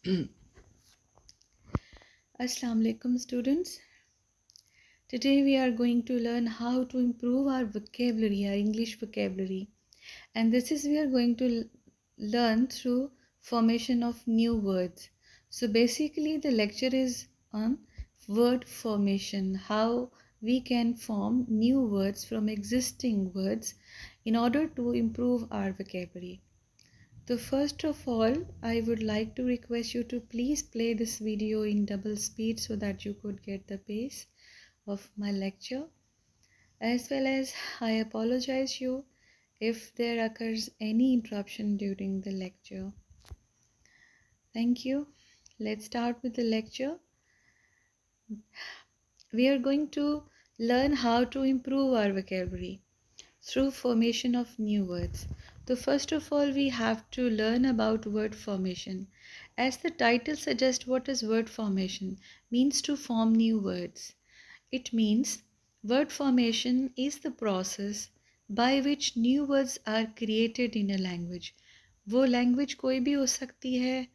Assalamu alaikum students. Today we are going to learn how to improve our vocabulary, our English vocabulary. And this is we are going to learn through formation of new words. So basically the lecture is on word formation, how we can form new words from existing words in order to improve our vocabulary. So first of all, I would like to request you to please play this video in double speed so that you could get the pace of my lecture. As well as I apologize you if there occurs any interruption during the lecture. Thank you. Let's start with the lecture. We are going to learn how to improve our vocabulary through formation of new words. So first of all, we have to learn about word formation. As the title suggests, what is word formation? Means to form new words. It means word formation is the process by which new words are created in a language. वो language कोई भी हो सकती है,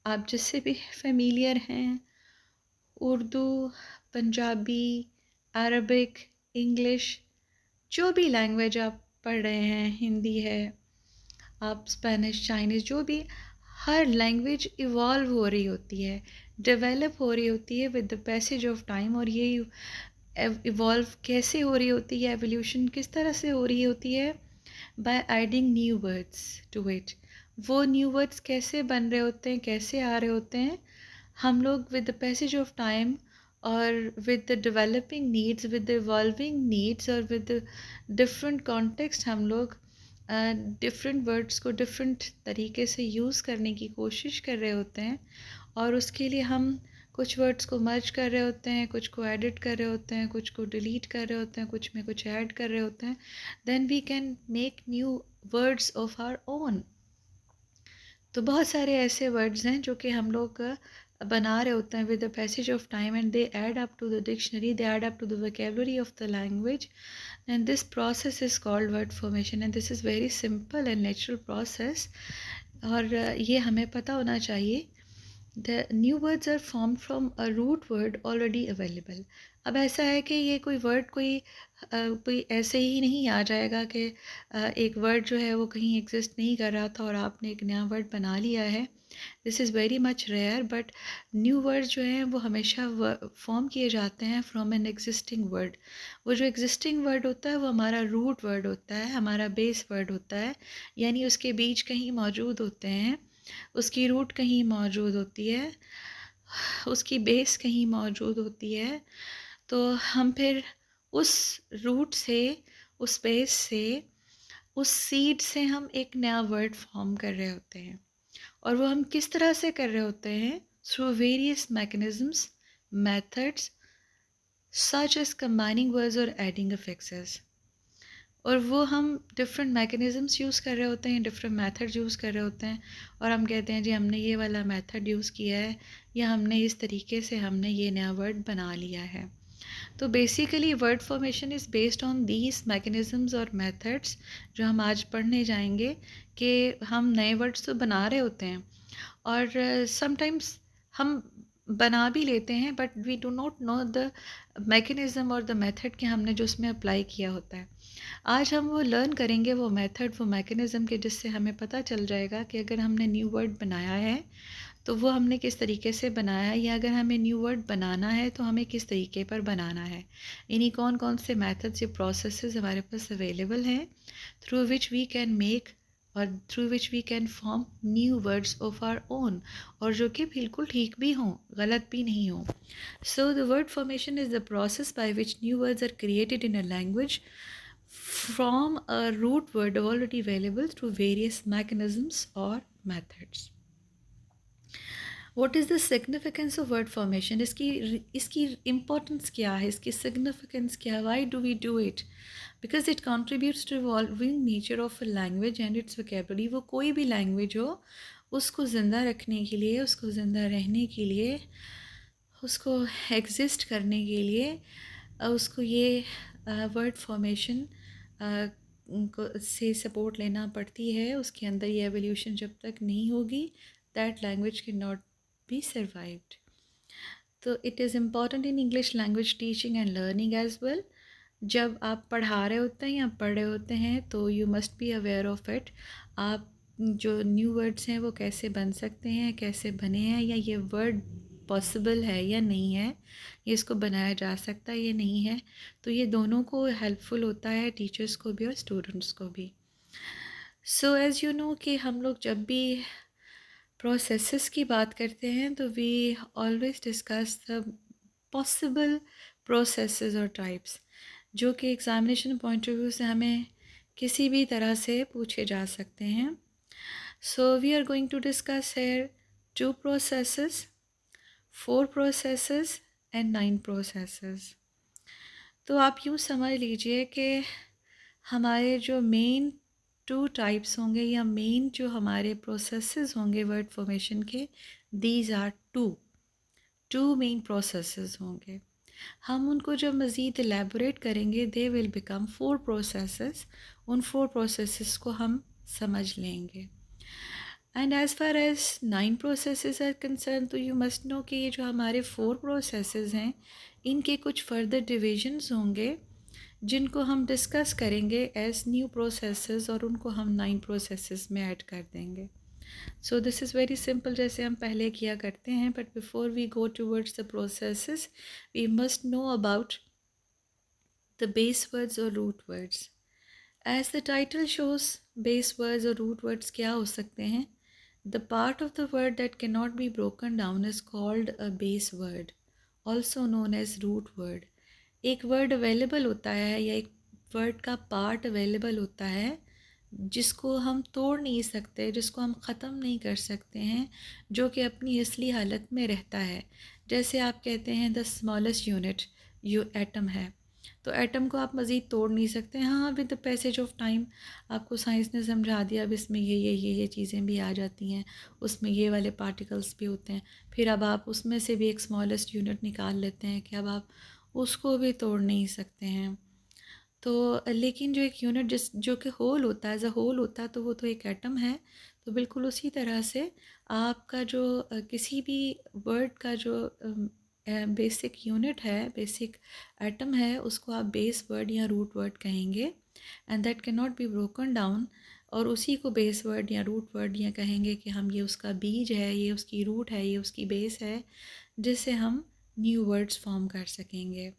आप जिससे भी familiar हैं, उर्दू, पंजाबी, अरबिक, इंग्लिश, जो भी लैंग्वेज आप पढ़ रहे हैं, हिंदी है, आप स्पेनिश, चाइनीज़, जो भी, हर लैंग्वेज इवॉल्व हो रही होती है, डेवलप हो रही होती है with the passage of time. और ये इवॉल्व कैसे हो रही होती है, एवोल्यूशन किस तरह से हो रही होती है? By adding new words to it. वो न्यू वर्ड्स कैसे बन रहे होते हैं, कैसे आ रहे होते हैं? हम लोग with the passage of time और with the developing needs, with the evolving needs और विद द डिफरेंट कॉन्टेक्स्ट हम लोग डिफरेंट वर्ड्स को डिफरेंट तरीके से यूज़ करने की कोशिश कर रहे होते हैं। और उसके लिए हम कुछ वर्ड्स को मर्ज कर रहे होते हैं, कुछ को एडिट कर रहे होते हैं, कुछ को डिलीट कर रहे होते हैं, कुछ में कुछ ऐड कर रहे होते हैं। Then we can make new words of our own. तो बहुत सारे ऐसे वर्ड्स हैं जो कि हम लोग बना रहे होते हैं with the passage of time, and they add up to the dictionary, they add up to the vocabulary of the language, and this process is called word formation, and this is very simple and natural process. और ये हमें पता होना चाहिए। The new words are formed from a root word already available. अब ऐसा है कि ये कोई वर्ड कोई ऐसे ही नहीं आ जाएगा कि एक वर्ड जो है वो कहीं एग्जिस्ट नहीं कर रहा था और आपने एक नया वर्ड बना लिया है। This is very much rare, but new word जो हैं वो हमेशा फॉर्म किए जाते हैं फ्रॉम एन एग्जिस्टिंग वर्ड। वो जो एग्जिस्टिंग वर्ड होता है वो हमारा रूट वर्ड होता है, हमारा बेस वर्ड होता है, यानी उसके बीज कहीं मौजूद होते हैं, उसकी रूट कहीं मौजूद होती है, उसकी बेस कहीं मौजूद होती है। तो हम फिर उस रूट से, उस बेस से, उस सीड से हम एक नया वर्ड फॉर्म कर रहे होते हैं। और वो हम किस तरह से कर रहे होते हैं? Through various mechanisms, methods such as combining words और एडिंग अफिक्सेस। और वो हम डिफरेंट मैकेनिज़म्स यूज़ कर रहे होते हैं, डिफरेंट मेथड्स यूज़ कर रहे होते हैं, और हम कहते हैं जी हमने ये वाला मेथड यूज़ किया है, या हमने इस तरीके से हमने ये नया वर्ड बना लिया है। तो basically word formation is based on these mechanisms और मेथड्स जो हम आज पढ़ने जाएंगे। कि हम नए वर्ड्स तो बना रहे होते हैं और समटाइम्स हम बना भी लेते हैं, but we do not know the mechanism और द मेथड कि हमने जो उसमें अप्लाई किया होता है। आज हम वो लर्न करेंगे, वो मेथड, वो मैकेनिज़्म के, जिससे हमें पता चल जाएगा कि अगर हमने न्यू वर्ड बनाया है तो वो हमने किस तरीके से बनाया है, या अगर हमें न्यू वर्ड बनाना है तो हमें किस तरीके पर बनाना है। यानी कौन कौन से मेथड्स या प्रोसेसेस हमारे पास अवेलेबल हैं through which we can make और through which we can form new words of our own, और जो कि बिल्कुल ठीक भी हों, गलत भी नहीं हों। So the word formation is the process by which new words are created in a language from a root word already available through various mechanisms or methods. What is the significance of word formation? इसकी importance क्या है, इसकी significance क्या है? Why do we do it? Because it contributes to evolving nature of a language and its vocabulary. वो कोई भी language हो, उसको ज़िंदा रखने के लिए, उसको ज़िंदा रहने के लिए, उसको exist करने के लिए उसको ये word formation से सपोर्ट लेना पड़ती है। उसके अंदर ये एवोल्यूशन जब तक नहीं होगी, that language can not be survived. तो it is important in English language teaching and learning as well. जब आप पढ़ा रहे होते हैं या पढ़ रहे होते हैं तो you must be aware of it. आप जो न्यू वर्ड्स हैं वो कैसे बन सकते हैं, कैसे बने हैं, या ये वर्ड पॉसिबल है या नहीं है, ये इसको बनाया जा सकता है या नहीं है. तो ये दोनों को हेल्पफुल होता है, टीचर्स को भी और स्टूडेंट्स को भी. सो एज़ यू नो कि हम लोग जब भी प्रोसेसेस की बात करते हैं तो we always discuss the possible processes और टाइप्स जो कि एग्ज़ामिनेशन पॉइंट ऑफ व्यू से हमें किसी भी तरह से पूछे जा सकते हैं. So we are going to discuss here 2 processes, 4 processes and 9 processes. तो आप यूँ समझ लीजिए कि हमारे जो मेन 2 टाइप्स होंगे या मेन जो हमारे प्रोसेसेस होंगे वर्ड फॉर्मेशन के, these are two main processes होंगे. हम उनको जब मज़ीद एलेबोरेट करेंगे दे विल बिकम 4 प्रोसेसेस. उन 4 प्रोसेसेस को हम समझ लेंगे. And as far as 9 processes are concern, तो यू मस्ट नो कि ये जो हमारे 4 प्रोसेसेस हैं इनके कुछ फर्दर डिविजन्स होंगे जिनको हम डिस्कस करेंगे एज न्यू प्रोसेसेस और उनको हम 9 प्रोसेसेस में ऐड कर देंगे. So this is very simple, जैसे हम पहले किया करते हैं. But before we go towards the processes we must know about the base words और root words. As the title shows, base words और रूट वर्ड्स क्या हो सकते हैं? The part of the word that can not be broken down is called a base word, also known as root word. एक word available होता है या एक वर्ड का पार्ट अवेलेबल होता है जिसको हम तोड़ नहीं सकते, जिसको हम ख़त्म नहीं कर सकते हैं, जो कि अपनी असली हालत में रहता है. जैसे आप कहते हैं the smallest unit you atom है, तो एटम को आप मज़ीद तोड़ नहीं सकते. हाँ, with the passage of time आपको साइंस ने समझा दिया अब इसमें ये चीज़ें भी आ जाती हैं, उसमें ये वाले पार्टिकल्स भी होते हैं. फिर अब आप उसमें से भी एक स्मॉलेस्ट यूनिट निकाल लेते हैं कि अब आप उसको भी तोड़ नहीं सकते हैं. तो लेकिन जो एक यूनिट जो कि होल होता है, एज अ होल होता है, तो वो तो एक एटम है. तो बिल्कुल उसी तरह से आपका जो किसी भी वर्ड का जो बेसिक यूनिट है, बेसिक एटम है, उसको आप बेस वर्ड या रूट वर्ड कहेंगे. And that can not be broken down. और उसी को बेस वर्ड या रूट वर्ड या कहेंगे कि हम ये उसका बीज है, ये उसकी रूट है, ये उसकी बेस है, जिससे हम न्यू वर्ड्स फॉर्म कर सकेंगे.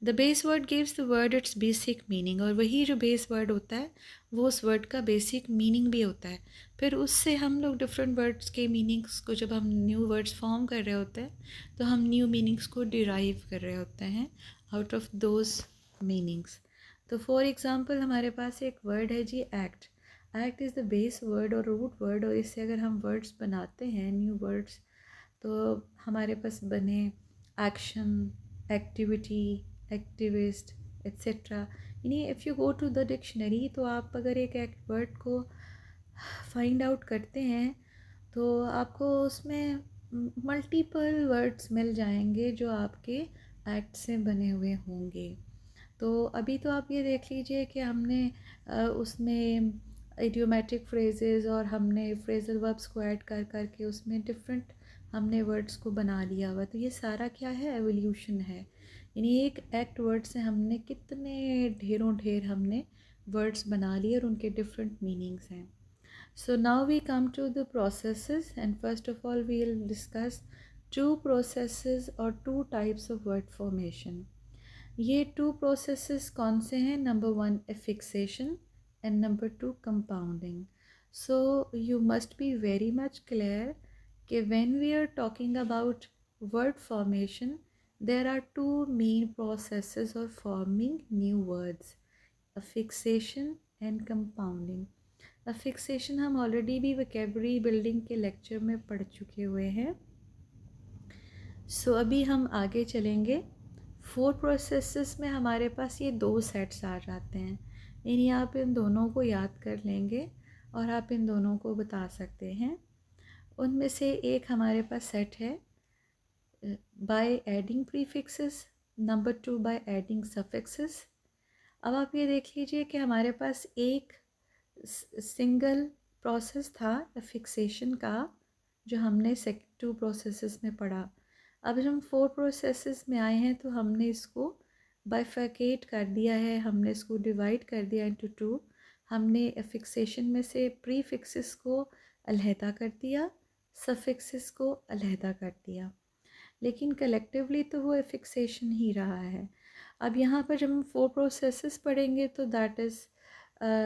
The base word gives the word it's basic meaning, और वही जो बेस वर्ड होता है वो उस वर्ड का बेसिक मीनिंग भी होता है. फिर उससे हम लोग डिफरेंट वर्ड्स के मीनिंग्स को, जब हम न्यू वर्ड्स फॉर्म कर रहे होते हैं तो हम न्यू मीनिंग्स को डिराइव कर रहे होते हैं आउट ऑफ दोज मीनिंग्स. तो फॉर एग्ज़ाम्पल हमारे पास एक वर्ड है जी act. Act is the base word और रूट वर्ड, और इससे अगर हम वर्ड्स बनाते हैं न्यू वर्ड्स तो हमारे पास बने एक्शन, एक्टिविटी, एक्टिविस्ट, एट्सेट्रा. यानी if you go to the dictionary तो आप अगर एक एक्ट वर्ड को फाइंड आउट करते हैं तो आपको उसमें मल्टीपल वर्ड्स मिल जाएंगे जो आपके एक्ट से बने हुए होंगे. तो अभी तो आप ये देख लीजिए कि हमने उसमें इडियोमेटिक फ्रेजेस और हमने फ्रेजल वर्ब्स को ऐड कर करके उसमें डिफरेंट हमने वर्ड्स को बना लिया हुआ. तो ये सारा क्या है? एवोल्यूशन है. यानी एक एक्ट वर्ड से हमने कितने ढेरों ढेर हमने वर्ड्स बना लिए और उनके डिफरेंट मीनिंग्स हैं. So now we come to the processes, and first of all we will discuss 2 processes or 2 types of word formation. ये 2 processes कौन से हैं? Number 1 affixation and number 2 compounding. So you must be very much clear कि when we are talking about word formation there are 2 main processes of forming new words, affixation and compounding. अफिक्सेशन हम already भी vocabulary building के lecture में पढ़ चुके हुए हैं. सो अभी हम आगे चलेंगे. 4 प्रोसेसेस में हमारे पास ये 2 सेट्स आ जाते हैं. यानी आप इन दोनों को याद कर लेंगे और आप इन दोनों को बता सकते हैं. उनमें से एक हमारे पास सेट है by adding prefixes, number 2 by adding suffixes. अब आप ये देख लीजिए कि हमारे पास एक सिंगल प्रोसेस था फिक्सेशन का जो हमने सेकंड 2 प्रोसेसेस में पढ़ा। अब जब हम 4 प्रोसेसेस में आए हैं तो हमने इसको बाइफरकेट कर दिया है, हमने इसको डिवाइड कर दिया इनटू 2। हमने अफिक्सेशन में से प्रीफिक्सेस को अलहदा कर दिया, सफिक्सेस को अलहदा कर दिया, लेकिन कलेक्टिवली तो वो अफिक्सेशन ही रहा है। अब यहाँ पर जब हम 4 प्रोसेसेस पढ़ेंगे तो दैट इज़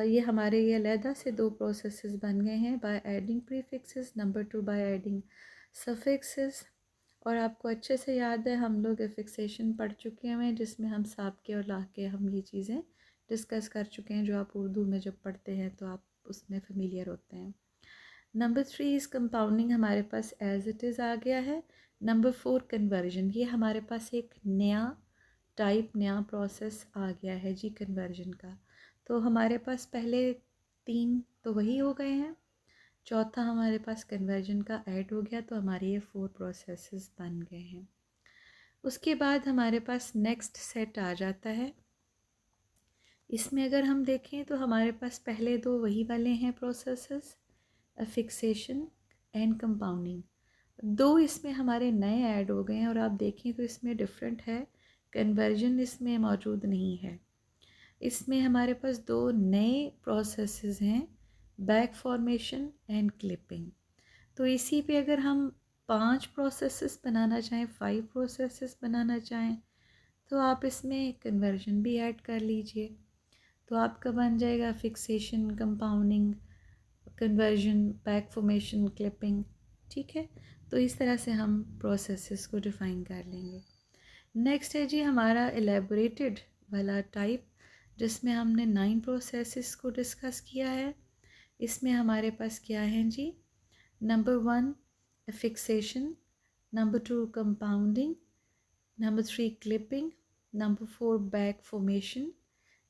ये हमारे ये अलहदा से 2 प्रोसेसेस बन गए हैं, bye adding prefixes, number 2 by adding suffixes. और आपको अच्छे से याद है हम लोग अफिक्सेशन पढ़ चुके हैं, जिसमें हम साबके और लाके हम ये चीज़ें डिस्कस कर चुके हैं, जो आप उर्दू में जब पढ़ते हैं तो आप उसमें फेमिलियर होते हैं। नंबर 3 इज़ कंपाउंडिंग, हमारे पास एज इट इज़ आ गया है। नंबर 4 कन्वर्जन, ये हमारे पास एक नया टाइप, नया प्रोसेस आ गया है जी कन्वर्जन का। तो हमारे पास पहले 3 तो वही हो गए हैं, चौथा हमारे पास कन्वर्जन का ऐड हो गया, तो हमारे ये 4 प्रोसेसेस बन गए हैं। उसके बाद हमारे पास नेक्स्ट सेट आ जाता है। इसमें अगर हम देखें तो हमारे पास पहले 2 वही वाले हैं प्रोसेसेस, अफिक्सेशन एंड कंपाउंडिंग। 2 इसमें हमारे नए ऐड हो गए हैं और आप देखें तो इसमें डिफरेंट है, कन्वर्जन इसमें मौजूद नहीं है। इसमें हमारे पास 2 नए प्रोसेसेस हैं, बैक फॉर्मेशन एंड क्लिपिंग। तो इसी पे अगर हम 5 प्रोसेसेस बनाना चाहें, 5 प्रोसेसेस बनाना चाहें, तो आप इसमें कन्वर्जन भी ऐड कर लीजिए। तो आपका बन जाएगा fixation, compounding, conversion, back formation, clipping. ठीक है, तो इस तरह से हम प्रोसेसेस को डिफ़ाइन कर लेंगे। नेक्स्ट है जी हमारा एलेबोरेटेड वाला टाइप, जिसमें हमने 9 प्रोसेसेस को डिस्कस किया है। इसमें हमारे पास क्या है जी, number 1 fixation, number 2 compounding, number 3 clipping, number 4 back formation.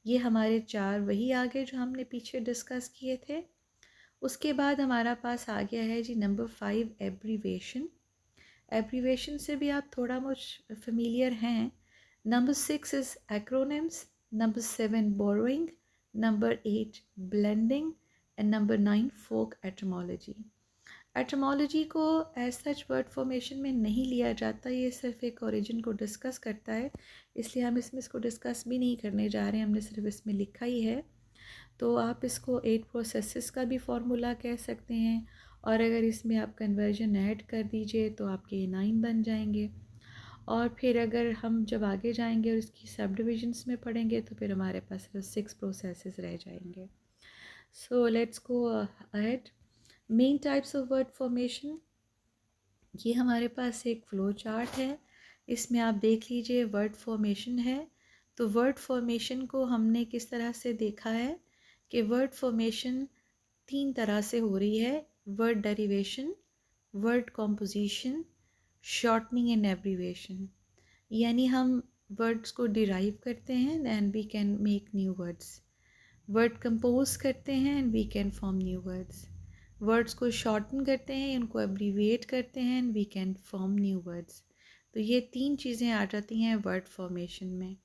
ये हमारे 4 वही आ गए जो हमने पीछे डिस्कस किए थे। उसके बाद हमारा पास आ गया है जी नंबर 5 एब्रीवेशन। एब्रीवेशन से भी आप थोड़ा मुझ फेमिलियर हैं। Number 6 is acronyms, number 7 borrowing, number 8 blending and number 9 folk etymology. Etymology को एज सच वर्ड फॉर्मेशन में नहीं लिया जाता, ये सिर्फ एक ओरिजिन को डिस्कस करता है, इसलिए हम इसमें इसको डिस्कस भी नहीं करने जा रहे हैं, हमने सिर्फ इसमें लिखा ही है। तो आप इसको 8 प्रोसेसेस का भी फार्मूला कह सकते हैं, और अगर इसमें आप कन्वर्जन ऐड कर दीजिए तो आपके ये 9 बन जाएंगे। और फिर अगर हम जब आगे जाएंगे और इसकी सब डिविजन्स में पढ़ेंगे तो फिर हमारे पास सिर्फ 6 प्रोसेसेस रह जाएंगे। So let's go ahead. Main types of word formation, ये हमारे पास एक फ्लो चार्ट है, इसमें आप देख लीजिए वर्ड फॉर्मेशन है। तो वर्ड फॉर्मेशन को हमने किस तरह से देखा है कि वर्ड फॉर्मेशन 3 तरह से हो रही है, word derivation, word composition, shortening and abbreviation. यानी हम वर्ड्स को डिराइव करते हैं and we can make new words, word compose करते हैं and we can form new words, words को शॉर्टन करते हैं, उनको एब्रीविएट करते हैं and we can form new words. तो ये 3 चीज़ें आ जाती हैं वर्ड फॉर्मेशन में।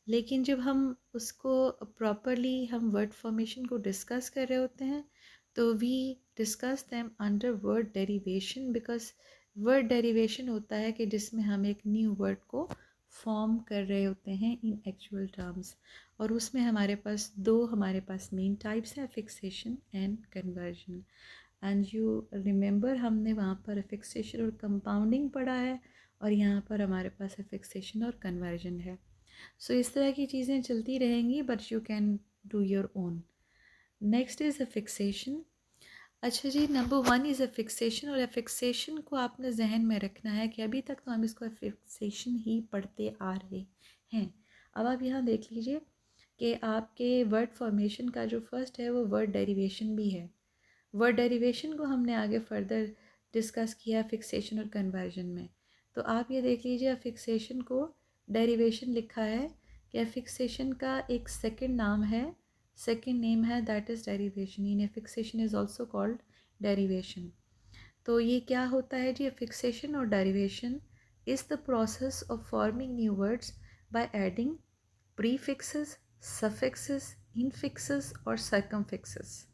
लेकिन जब हम उसको प्रॉपरली हम वर्ड फॉर्मेशन को डिस्कस कर रहे होते हैं तो we discuss them under word derivation, because word derivation होता है कि जिसमें हम एक न्यू वर्ड को फॉर्म कर रहे होते हैं इन एक्चुअल टर्म्स। और उसमें हमारे पास 2 हमारे पास मेन टाइप्स हैं, fixation and conversion. And you remember हमने वहाँ पर फिक्सेशन और कंपाउंडिंग पढ़ा है, और यहाँ पर हमारे पास फिक्सेशन और कन्वर्जन है। सो इस तरह की चीज़ें चलती रहेंगी, but you can do your own. Next is a fixation. अच्छा जी, नंबर 1 इज़ अ फिक्सेशन, और फिक्सेशन को आपने जहन में रखना है कि अभी तक तो हम इसको फिक्सेशन ही पढ़ते आ रहे हैं। अब आप यहाँ देख लीजिए कि आपके वर्ड फॉर्मेशन का जो फर्स्ट है वो वर्ड डेरिवेशन भी है। वर्ड डेरिवेशन को हमने आगे फर्दर डिस्कस किया फिक्सेशन और कन्वर्जन में। तो आप ये देख लीजिए फिक्सेशन को डेरिवेशन लिखा है कि फिक्सेशन का एक सेकंड नाम है, सेकंड नेम है, that is derivation. In fixation is also called derivation. तो ये क्या होता है जी, फिक्सेशन और derivation is the process of forming new words by adding prefixes, suffixes, infixes और circumfixes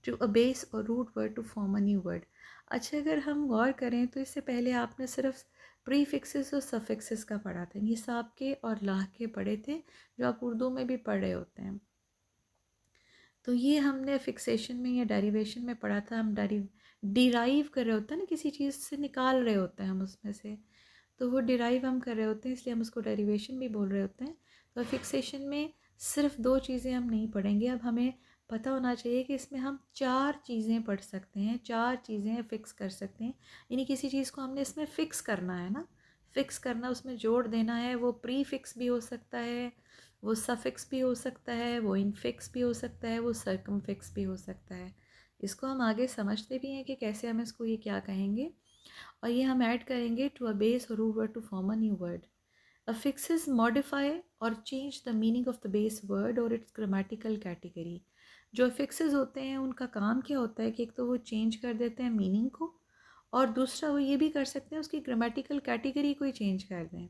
to a base or root word to form a new word। अच्छा, अगर हम गौर करें तो इससे पहले आपने सिर्फ प्रीफिक्सेस और सफिक्सेस का पढ़ा था, ये साब के और लाह के पढ़े थे, जो आप उर्दू में भी पढ़े होते हैं। तो ये हमने फिक्सेशन में या डेरिवेशन में पढ़ा था, हम डिराइव कर रहे होते हैं ना, किसी चीज़ से निकाल रहे होते हैं हम उसमें से, तो वो डिराइव हम कर रहे होते हैं, इसलिए हम उसको डेरिवेशन भी बोल रहे होते हैं। तो फिक्सेशन में सिर्फ दो चीज़ें हम नहीं पढ़ेंगे, अब हमें पता होना चाहिए कि इसमें हम चार चीज़ें पढ़ सकते हैं, चार चीज़ें फ़िक्स कर सकते हैं। यानी किसी चीज़ को हमने इसमें फ़िक्स करना है ना, फ़िक्स करना, उसमें जोड़ देना है। वो प्री फिक्स भी हो सकता है, वो सफिक्स भी हो सकता है, वो इनफिक्स भी हो सकता है, वो सर्कमफिक्स भी हो सकता है। इसको हम आगे समझते भी हैं कि कैसे हम इसको ये क्या कहेंगे, और ये हम ऐड करेंगे टू अ बेस और root word to form a new word. Affixes modify or change the meaning of the base word or its grammatical category। जो affixes होते हैं उनका काम क्या होता है कि एक तो वो चेंज कर देते हैं मीनिंग को, और दूसरा वो ये भी कर सकते हैं उसकी ग्रामेटिकल कैटेगरी को ही चेंज कर दें।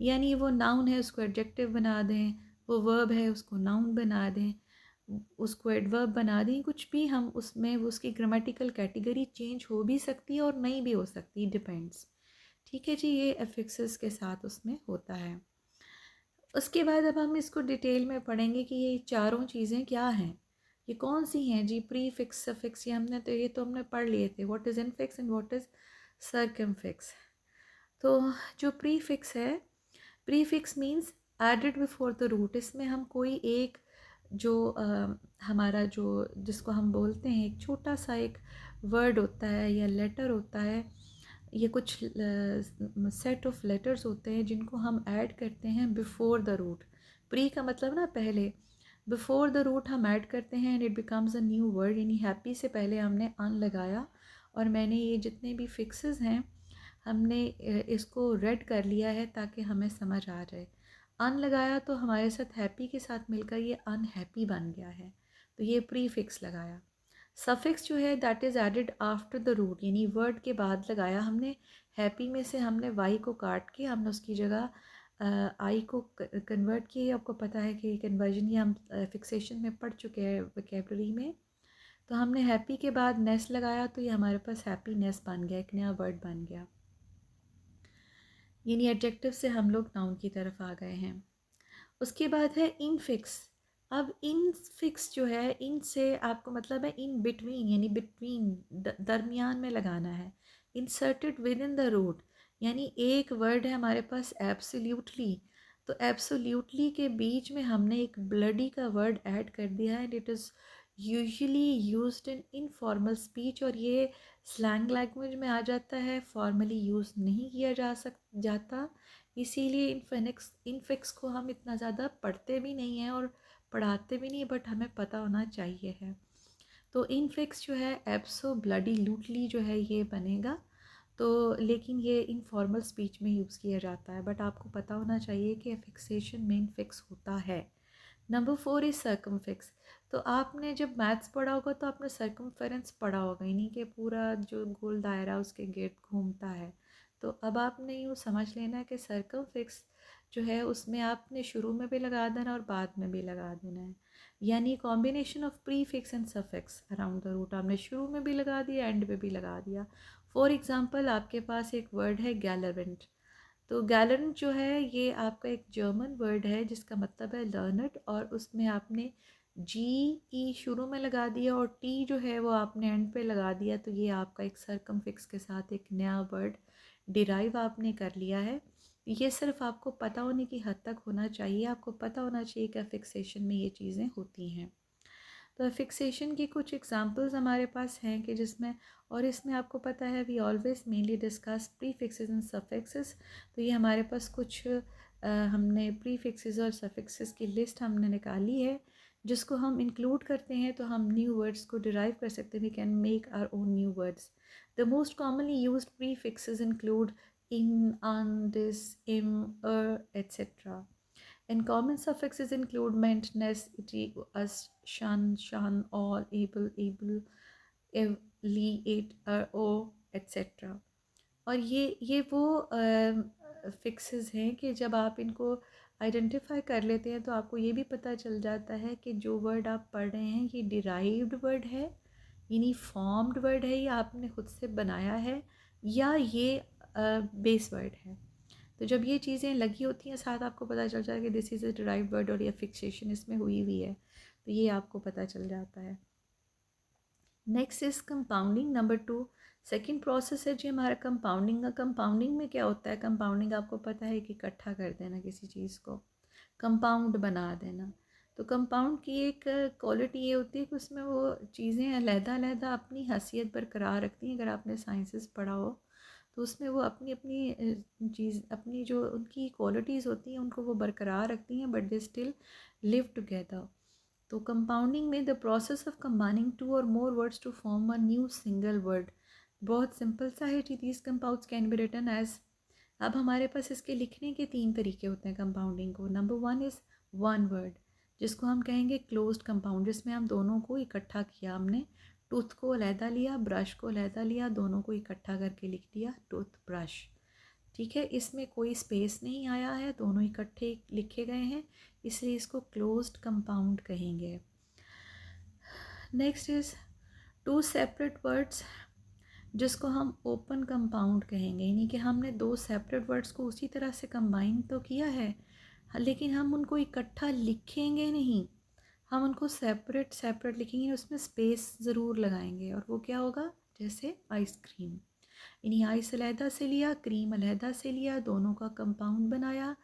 यानी वो नाउन है उसको एडजेक्टिव बना दें, वो वर्ब है उसको नाउन बना दें, उसको एडवर्ब बना दें, कुछ भी हम उसमें उसकी ग्रामेटिकल कैटेगरी चेंज हो भी सकती है और नहीं भी हो सकती, डिपेंड्स। ठीक है जी, ये एफिक्सेस के साथ उसमें होता है। उसके बाद अब हम इसको डिटेल में पढ़ेंगे कि ये चारों चीज़ें क्या हैं, ये कौन सी हैं जी। प्री फिक्स, सफिक्स, ये तो हमने पढ़ लिए थे, what is infix and what is circumfix. तो जो प्री फिक्स है, prefix means added before the root. इसमें हम कोई एक जो हमारा जो जिसको हम बोलते हैं एक छोटा सा एक वर्ड होता है या लेटर होता है, ये कुछ सेट ऑफ लेटर्स होते हैं जिनको हम ऐड करते हैं बिफोर द रूट। प्री का मतलब ना पहले, बिफोर द रूट हम ऐड करते हैं and it becomes a new word. यानी हैप्पी से पहले हमने अन लगाया, और मैंने ये जितने भी फिक्सेस हैं हमने इसको रेड कर लिया है ताकि हमें समझ आ जाए। अन लगाया तो हमारे साथ हैप्पी के साथ मिलकर ये अनहैप्पी बन गया है, तो ये प्री फिक्स लगाया। सफिक्स जो है that is added after the root, यानी वर्ड के बाद लगाया हमने। हैप्पी में से हमने वाई को काट के हमने उसकी जगह आई को कन्वर्ट किया। आपको पता है कि कन्वर्जन ये हम फिक्सेशन में पढ़ चुके हैं वोकैबुलरी में। तो हमने हैप्पी के बाद नेस लगाया, तो ये हमारे पास हैप्पीनेस बन गया, एक नया वर्ड बन गया। यानी एडजेक्टिव से हम लोग नाउन की तरफ आ गए हैं। उसके बाद है इनफिक्स। अब इनफिक्स जो है, इन से आपको मतलब है इन बिटवीन, यानी बिटवीन, दरमियान में लगाना है। Inserted within the root, यानी एक वर्ड है हमारे पास एब्सोल्यूटली, तो एब्सोल्यूटली के बीच में हमने एक ब्लडी का वर्ड ऐड कर दिया है, and it is usually used in informal speech, और ये स्लैंग लैंग्वेज में आ जाता है, फॉर्मली यूज़ नहीं किया जाता। इसीलिए इनफिक्स को हम इतना ज़्यादा पढ़ते भी नहीं हैं और पढ़ाते भी नहीं, बट हमें पता होना चाहिए है। तो इनफिक्स जो है एब्सो ब्लडी लूटली जो है ये बनेगा, तो लेकिन ये इनफॉर्मल स्पीच में यूज़ किया जाता है, बट आपको पता होना चाहिए कि फिक्सेशन में इनफिक्स होता है। Number 4 is circumfix. तो आपने जब मैथ्स पढ़ा होगा तो आपने सर्कमफेरेंस पढ़ा होगा, यानी कि पूरा जो गोल दायरा उसके गिर्द घूमता है। तो अब आपने यूँ समझ लेना है कि सर्कमफिक्स जो है उसमें आपने शुरू में भी लगा देना और बाद में भी लगा देना है, यानी combination of prefix and suffix around the root. आपने शुरू में भी लगा दिया, एंड में भी लगा दिया। फॉर एग्ज़ाम्पल आपके पास एक वर्ड है गैलरेंट। तो गैलरेंट जो है ये आपका एक जर्मन वर्ड है जिसका मतलब है लर्नड, और उसमें आपने जी ई शुरू में लगा दिया और टी जो है वो आपने एंड पे लगा दिया, तो ये आपका एक सर्कमफिक्स के साथ एक नया वर्ड डिराइव आपने कर लिया है। ये सिर्फ आपको पता होने की हद तक होना चाहिए, आपको पता होना चाहिए कि फिक्सेशन में ये चीज़ें होती हैं। तो फिक्सेशन की कुछ एग्जांपल्स हमारे पास हैं कि जिसमें, और इसमें आपको पता है we always mainly discuss prefixes and suffixes. तो ये हमारे पास कुछ हमने प्रीफिक्सेस और सफिक्सेस की लिस्ट हमने निकाली है, जिसको हम इंक्लूड करते हैं तो हम न्यू वर्ड्स को डिराइव कर सकते हैं, we can make our own new words. The most commonly used prefixes include in, un, dis, im, etcetera. And common suffixes include meant, ness, ity, us, shun, shun, all, able, ev, li, it, o, etc. और ये वो fixes हैं कि जब आप इनको identify कर लेते हैं तो आपको ये भी पता चल जाता है कि जो वर्ड आप पढ़ रहे हैं ये डिराइव्ड वर्ड है यानी फॉर्म्ड वर्ड है या आपने खुद से बनाया है या ये बेस वर्ड है। तो जब ये चीज़ें लगी होती हैं साथ आपको पता चल जाता है कि this is a derived word और ये फिक्सेशन इसमें हुई हुई है, तो ये आपको पता चल जाता है। Next is compounding, number 2 second process है जी हमारा कंपाउंडिंग का। कंपाउंडिंग में क्या होता है? कंपाउंडिंग आपको पता है कि इकट्ठा कर देना किसी चीज़ को, कंपाउंड बना देना। तो कंपाउंड की एक क्वालिटी ये होती है कि उसमें वो चीज़ें अलहदा-अलहदा अपनी हैसियत बरकरार रखती हैं। अगर आपने साइंसेस पढ़ा हो तो उसमें वो अपनी अपनी चीज़, अपनी जो उनकी क्वालिटीज़ होती हैं उनको वो बरकरार रखती हैं, but they still live together. तो कंपाउंडिंग में the process of combining two और more words to form a new single word. बहुत सिंपल सा है जी। These compounds can be written as, अब हमारे पास इसके लिखने के 3 तरीके होते हैं कंपाउंडिंग को। नंबर 1 इज़ वन वर्ड, जिसको हम कहेंगे क्लोज्ड कंपाउंड, जिसमें हम दोनों को इकट्ठा किया। हमने टूथ को अलहदा लिया, ब्रश को अलहदा लिया, दोनों को इकट्ठा करके लिख दिया टूथ ब्रश। ठीक है, इसमें कोई स्पेस नहीं आया है, दोनों इकट्ठे लिखे गए हैं, इसलिए इसको क्लोज्ड कंपाउंड कहेंगे। Next is two separate words, जिसको हम ओपन कंपाउंड कहेंगे। यानी कि हमने 2 सेपरेट वर्ड्स को उसी तरह से कंबाइन तो किया है, लेकिन हम उनको इकट्ठा लिखेंगे नहीं, हम उनको सेपरेट सेपरेट लिखेंगे, उसमें स्पेस ज़रूर लगाएंगे। और वो क्या होगा? जैसे आइसक्रीम, यानी आइस अलहदा से लिया, क्रीम अलहदा से लिया, दोनों का कंपाउंड बनाया,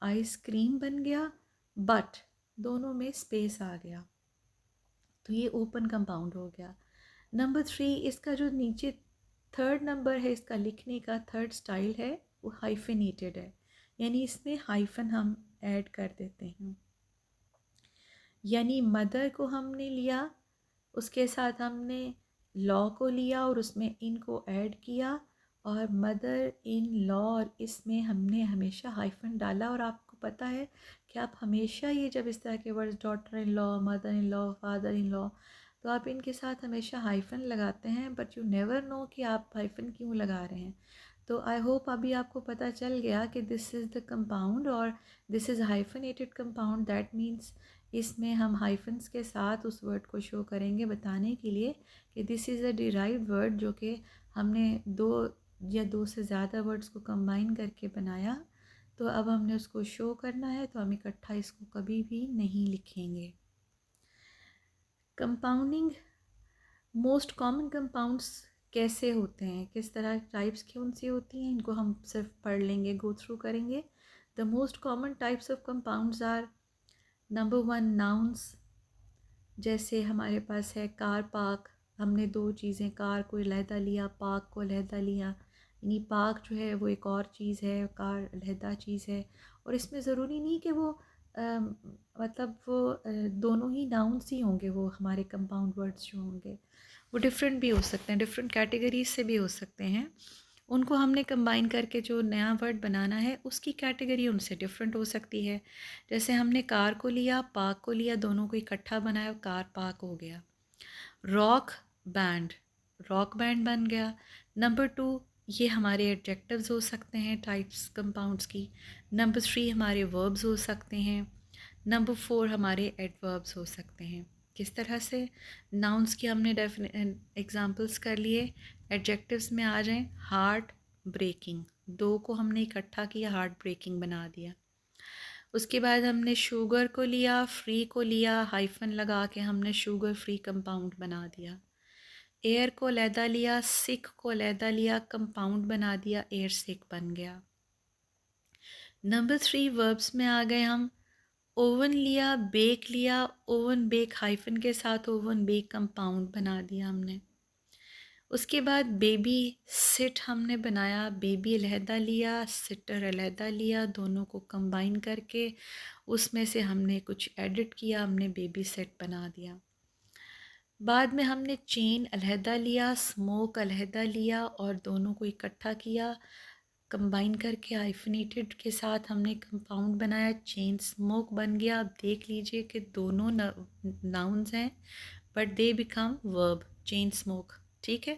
आइसक्रीम बन गया, बट दोनों में स्पेस आ गया, तो ये ओपन कंपाउंड हो गया। नंबर 3, इसका जो नीचे थर्ड नंबर है, इसका लिखने का थर्ड स्टाइल है, वो हाइफेनेटेड है, यानी इसमें हाइफन हम ऐड कर देते हैं। यानी मदर को हमने लिया, उसके साथ हमने लॉ को लिया और उसमें इन को ऐड किया, और मदर इन लॉ, और इसमें हमने हमेशा हाइफन डाला। और आपको पता है कि आप हमेशा ये जब इस तरह के words, daughter in law, mother in law, father in law, तो आप इनके साथ हमेशा हाइफन लगाते हैं, बट यू नेवर नो कि आप हाइफन क्यों लगा रहे हैं। तो आई होप अभी आपको पता चल गया कि दिस इज़ द कंपाउंड और this is hyphenated compound. That means इसमें हम हाइफन्स के साथ उस वर्ड को शो करेंगे, बताने के लिए कि this is a derived word, जो कि हमने 2 या 2 से ज़्यादा वर्ड्स को कंबाइन करके बनाया। तो अब हमने उसको शो करना है, तो हम इकट्ठा इसको कभी भी नहीं लिखेंगे। कंपाउंडिंग, मोस्ट कॉमन कंपाउंड्स कैसे होते हैं, किस तरह टाइप्स की उनसे होती हैं, इनको हम सिर्फ पढ़ लेंगे, गो थ्रू करेंगे। The most common types of compounds are, number 1 nouns, जैसे हमारे पास है कार पार्क। हमने 2 चीज़ें, कार को अलहदा लिया, पार्क को अलहदा लिया, यानी पार्क जो है वो एक और चीज़ है, कार अलहदा चीज़ है। और इसमें ज़रूरी नहीं कि वो मतलब वो दोनों ही नाउन्स ही होंगे, वो हमारे कंपाउंड वर्ड्स जो होंगे वो डिफरेंट भी हो सकते हैं, डिफरेंट कैटेगरीज से भी हो सकते हैं। उनको हमने कंबाइन करके जो नया वर्ड बनाना है उसकी कैटेगरी उनसे डिफरेंट हो सकती है। जैसे हमने कार को लिया, पार्क को लिया, दोनों को इकट्ठा बनाया, कार पार्क हो गया। रॉक बैंड, रॉक बैंड बन गया। नंबर 2, ये हमारे एडजेक्टिव्स हो सकते हैं टाइप्स कंपाउंड्स की। नंबर 3 हमारे वर्ब्स हो सकते हैं। नंबर 4 हमारे एडवर्ब्स हो सकते हैं। किस तरह से? नाउन्स की हमने एग्जांपल्स कर लिए। एडजेक्टिव्स में आ जाएं, हार्ट ब्रेकिंग, 2 को हमने इकट्ठा किया, हार्ट ब्रेकिंग बना दिया। उसके बाद हमने शुगर को लिया, फ्री को लिया, हाइफन लगा के हमने शुगर फ्री कंपाउंड बना दिया। एयर को अलहदा लिया, सिक को अलहदा लिया, कंपाउंड बना दिया, एयर सिक बन गया। नंबर 3 वर्ब्स में आ गए हम। ओवन लिया, बेक लिया, ओवन बेक हाइफन के साथ ओवन बेक कंपाउंड बना दिया हमने। उसके बाद बेबी सिट हमने बनाया, बेबी अलहदा लिया, सिटर अलहदा लिया, दोनों को कंबाइन करके उसमें से हमने कुछ एडिट किया, हमने बेबी सेट बना दिया। बाद में हमने चेन अलहदा लिया, स्मोक अलहदा लिया, और दोनों को इकट्ठा किया, कंबाइन करके हाइफनेटेड के साथ हमने कंपाउंड बनाया, चेन स्मोक बन गया। अब देख लीजिए कि दोनों नाउन्स हैं, but they become verb, chain smoke. ठीक है,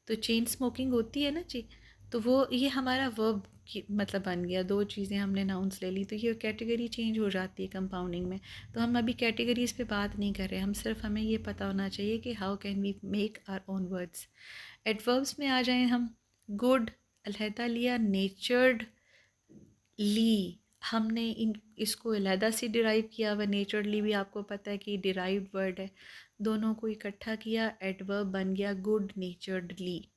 तो चेन स्मोकिंग होती है ना जी, तो वो ये हमारा वर्ब की मतलब बन गया, दो चीज़ें हमने नाउन्स ले ली, तो ये कैटेगरी चेंज हो जाती है कंपाउंडिंग में। तो हम अभी कैटेगरीज पे बात नहीं कर रहे, हम सिर्फ हमें ये पता होना चाहिए कि how can we make our own words. Adverbs में आ जाएं हम। गुड अलहदा लिया, नेचर्ड ली हमने इन इसको अलहदा से डिराइव किया हुआ, नेचरली भी आपको पता है कि डिराइव्ड वर्ड है। दोनों को इकट्ठा किया, एडवर्ब बन गया गुड नेचर्डली।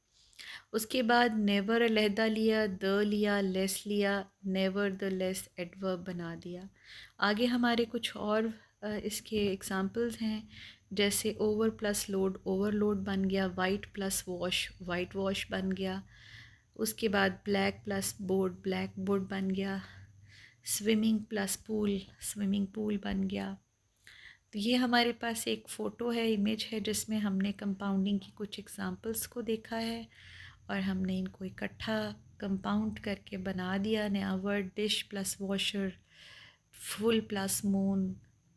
उसके बाद नेवर अलहदा लिया, द लिया, लेस लिया, नेवर द लेस एडवर्ब बना दिया। आगे हमारे कुछ और इसके एग्जांपल्स हैं, जैसे ओवर प्लस लोड, ओवरलोड बन गया। White plus wash, white wash बन गया। उसके बाद black plus board, black board बन गया। Swimming plus pool, swimming pool बन गया। तो ये हमारे पास एक फ़ोटो है, इमेज है, जिसमें हमने कंपाउंडिंग की कुछ एग्जांपल्स को देखा है और हमने इनको इकट्ठा कंपाउंड करके बना दिया नया word. Dish plus washer, full plus moon,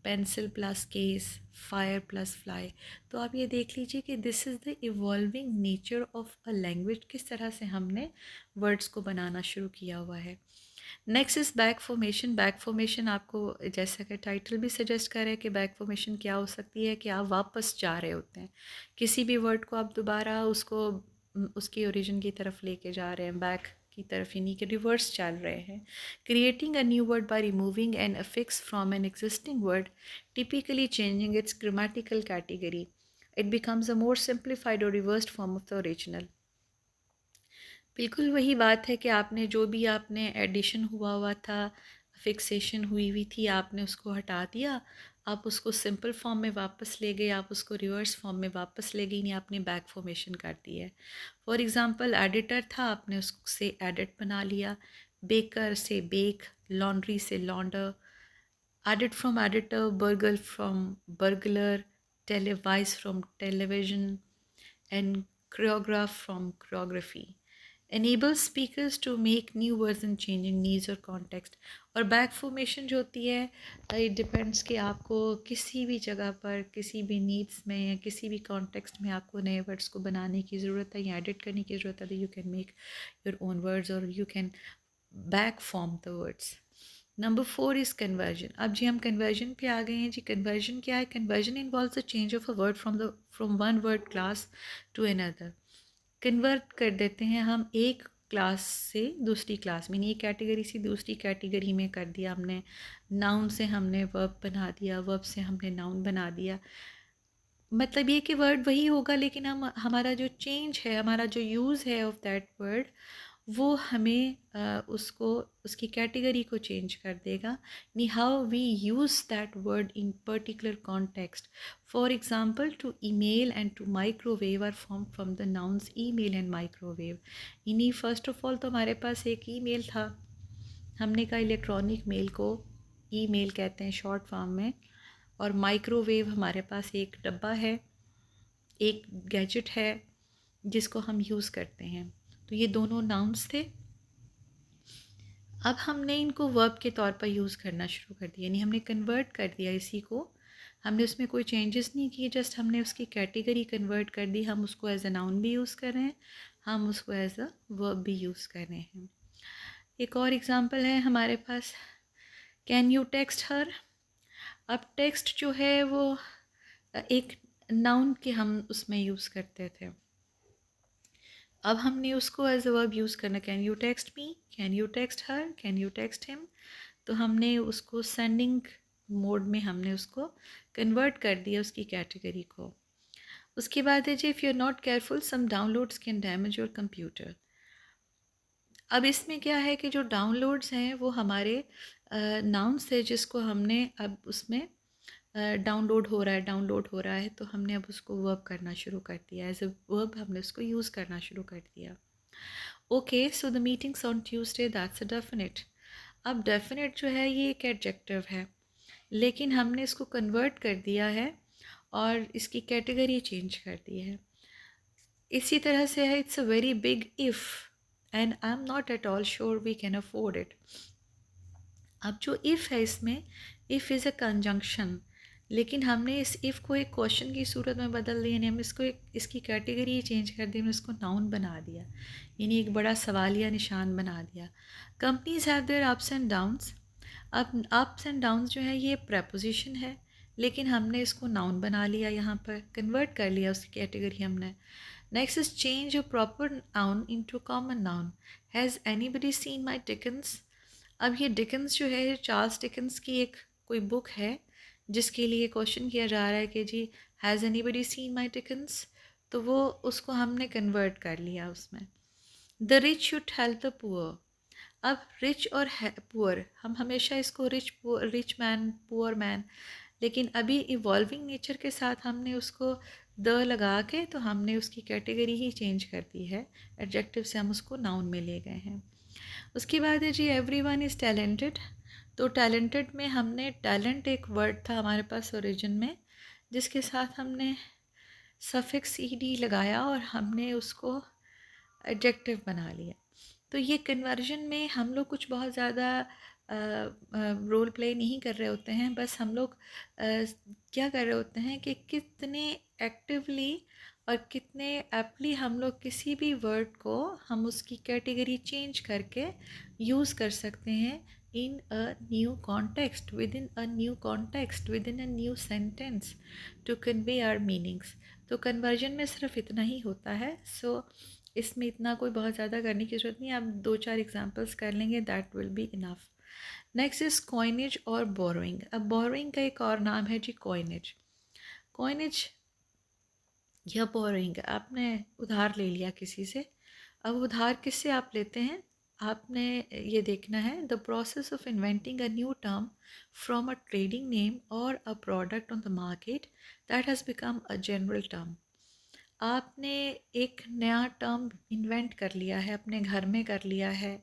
pencil plus case, fire plus fly. तो आप ये देख लीजिए कि this is the evolving nature of a language, किस तरह से हमने वर्ड्स को बनाना शुरू किया हुआ है। Next is back formation. Back formation आपको जैसा कि टाइटल भी सजेस्ट कर रहे हैं कि बैक फॉर्मेशन क्या हो सकती है, कि आप वापस जा रहे होते हैं किसी भी वर्ड को, आप दोबारा उसको उसकी ओरिजिन की तरफ लेके जा रहे हैं, बैक की तरफ, यानी कि रिवर्स चल रहे हैं। Creating a new word by removing an affix from an existing word, typically changing its grammatical category, it becomes a more simplified और reversed form of the original. बिल्कुल वही बात है कि आपने जो भी आपने एडिशन हुआ था, फिक्सेशन हुई हुई थी, आपने उसको हटा दिया, आप उसको सिंपल फॉर्म में वापस ले गए, आप उसको रिवर्स फॉर्म में वापस ले गई, नहीं आपने बैक फॉर्मेशन कर दी है। फॉर एग्ज़ाम्पल एडिटर था, आपने उससे एडिट बना लिया। बेकर से बेक, लॉन्ड्री से लॉन्डर, edit from editor, burgle from burglar, televised from television, and choreograph from choreography, enables speakers to make new words and changing needs or context। और back formation जो होती है, इट डिपेंड्स कि आपको किसी भी जगह पर, किसी भी नीड्स में या किसी भी कॉन्टेक्स्ट में आपको नए वर्ड्स को बनाने की ज़रूरत है या एडिट करने की ज़रूरत है, तो you can make your own words और you can back form the words. Number 4 is conversion. अब जी हम कन्वर्जन पे आ गए हैं जी। कन्वर्जन क्या है? Conversion involves the change of a word from one word class to another. Convert कर देते हैं हम एक क्लास से दूसरी क्लास में, एक कैटेगरी से दूसरी कैटेगरी में कर दिया हमने। नाउन से हमने वर्ब बना दिया, वर्ब से हमने नाउन बना दिया। मतलब ये कि वर्ड वही होगा, लेकिन हम हमारा जो चेंज है, हमारा जो यूज़ है ऑफ दैट वर्ड, वो हमें उसको उसकी कैटेगरी को चेंज कर देगा। नी how we use that word in particular context. For example to email and to microwave are form from the nouns email and microwave. इन्हीं फर्स्ट ऑफ ऑल तो हमारे पास एक ईमेल था, हमने कहा इलेक्ट्रॉनिक मेल को ईमेल कहते हैं शॉर्ट फॉर्म में, और माइक्रोवेव हमारे पास एक डब्बा है, एक गैजेट है जिसको हम यूज़ करते हैं। तो ये दोनों नाउन्स थे। अब हमने इनको वर्ब के तौर पर यूज़ करना शुरू कर दिया, यानी हमने कन्वर्ट कर दिया इसी को। हमने उसमें कोई चेंजेस नहीं किए, जस्ट हमने उसकी कैटेगरी कन्वर्ट कर दी। हम उसको एज अ नाउन भी यूज़ कर रहे हैं, हम उसको एज अ वर्ब भी यूज़ कर रहे हैं। एक और एग्ज़ाम्पल है हमारे पास, कैन यू टेक्स्ट हर। अब टेक्स्ट जो है वो एक नाउन के हम उसमें यूज़ करते थे, अब हमने उसको एज अ वर्ब यूज़ करना। Can you text me, can you text her, can you text him. तो हमने उसको सेंडिंग मोड में हमने उसको कन्वर्ट कर दिया उसकी कैटेगरी को। उसके बाद है जी, if you are not careful some downloads can damage your computer. अब इसमें क्या है कि जो डाउनलोड्स हैं वो हमारे नाउन्स है, जिसको हमने अब उसमें डाउनलोड हो रहा है, तो हमने अब उसको वर्ब करना शुरू कर दिया, एज अ वर्ब हमने उसको यूज़ करना शुरू कर दिया। Okay, so the meetings on Tuesday, that's a definite. अब डेफिनेट जो है ये एक एडजेक्टिव है, लेकिन हमने इसको कन्वर्ट कर दिया है और इसकी कैटेगरी चेंज कर दी है। इसी तरह से है, it's a very big if and I am not at all sure we can afford it. अब जो इफ़ है इसमें, इफ़ इज़ अ कंजंक्शन, लेकिन हमने इस इफ़ को एक क्वेश्चन की सूरत में बदल दिया, यानी हम इसको इसकी कैटेगरी चेंज कर दी, हमने इसको नाउन बना दिया, यानी एक बड़ा सवालिया निशान बना दिया। Companies have their ups and downs. अब अप्स एंड डाउन्स जो है ये प्रपोजिशन है, लेकिन हमने इसको नाउन बना लिया, यहाँ पर कन्वर्ट कर लिया उसकी कैटेगरी हमने। Next is change a proper noun into common noun. Has anybody seen my Dickens. अब ये डिकन्स जो है चार्ल्स डिकन्स की एक कोई बुक है जिसके लिए क्वेश्चन किया जा रहा है कि जी has anybody seen my Dickens, तो वो उसको हमने कन्वर्ट कर लिया उसमें। The rich should help the poor. अब रिच और पुअर, हम हमेशा इसको रिच मैन पुअर मैन, लेकिन अभी इवॉल्विंग नेचर के साथ हमने उसको द लगा के तो हमने उसकी कैटेगरी ही चेंज कर दी है, एडजेक्टिव से हम उसको नाउन में ले गए हैं। उसके बाद है जी एवरीवन इज़ टैलेंटेड। तो टैलेंटेड में हमने टैलेंट एक वर्ड था हमारे पास ओरिजिन में, जिसके साथ हमने सफिक्स ईडी लगाया और हमने उसको एडजेक्टिव बना लिया। तो ये कन्वर्जन में हम लोग कुछ बहुत ज़्यादा रोल प्ले नहीं कर रहे होते हैं, बस हम लोग क्या कर रहे होते हैं कि कितने एक्टिवली और कितने एप्टली हम लोग किसी भी वर्ड को हम उसकी कैटेगरी चेंज करके यूज़ कर सकते हैं in a new context, within a new sentence to convey our meanings. तो कन्वर्जन में सिर्फ इतना ही होता है। सो इसमें इतना कोई बहुत ज़्यादा करने की ज़रूरत नहीं, आप 2-4 एग्जांपल्स कर लेंगे, that will be enough. Next is coinage और बोरोइंग। अब बोरोइंग का एक और नाम है जी कॉइनेज। कॉइनेज या बोरोइंग, आपने उधार ले लिया किसी से। अब उधार किससे आप लेते हैं, आपने ये देखना है the process of inventing a new term from a trading name और a product on the market that has become a general term. आपने एक नया टर्म इन्वेंट कर लिया है, अपने घर में कर लिया है,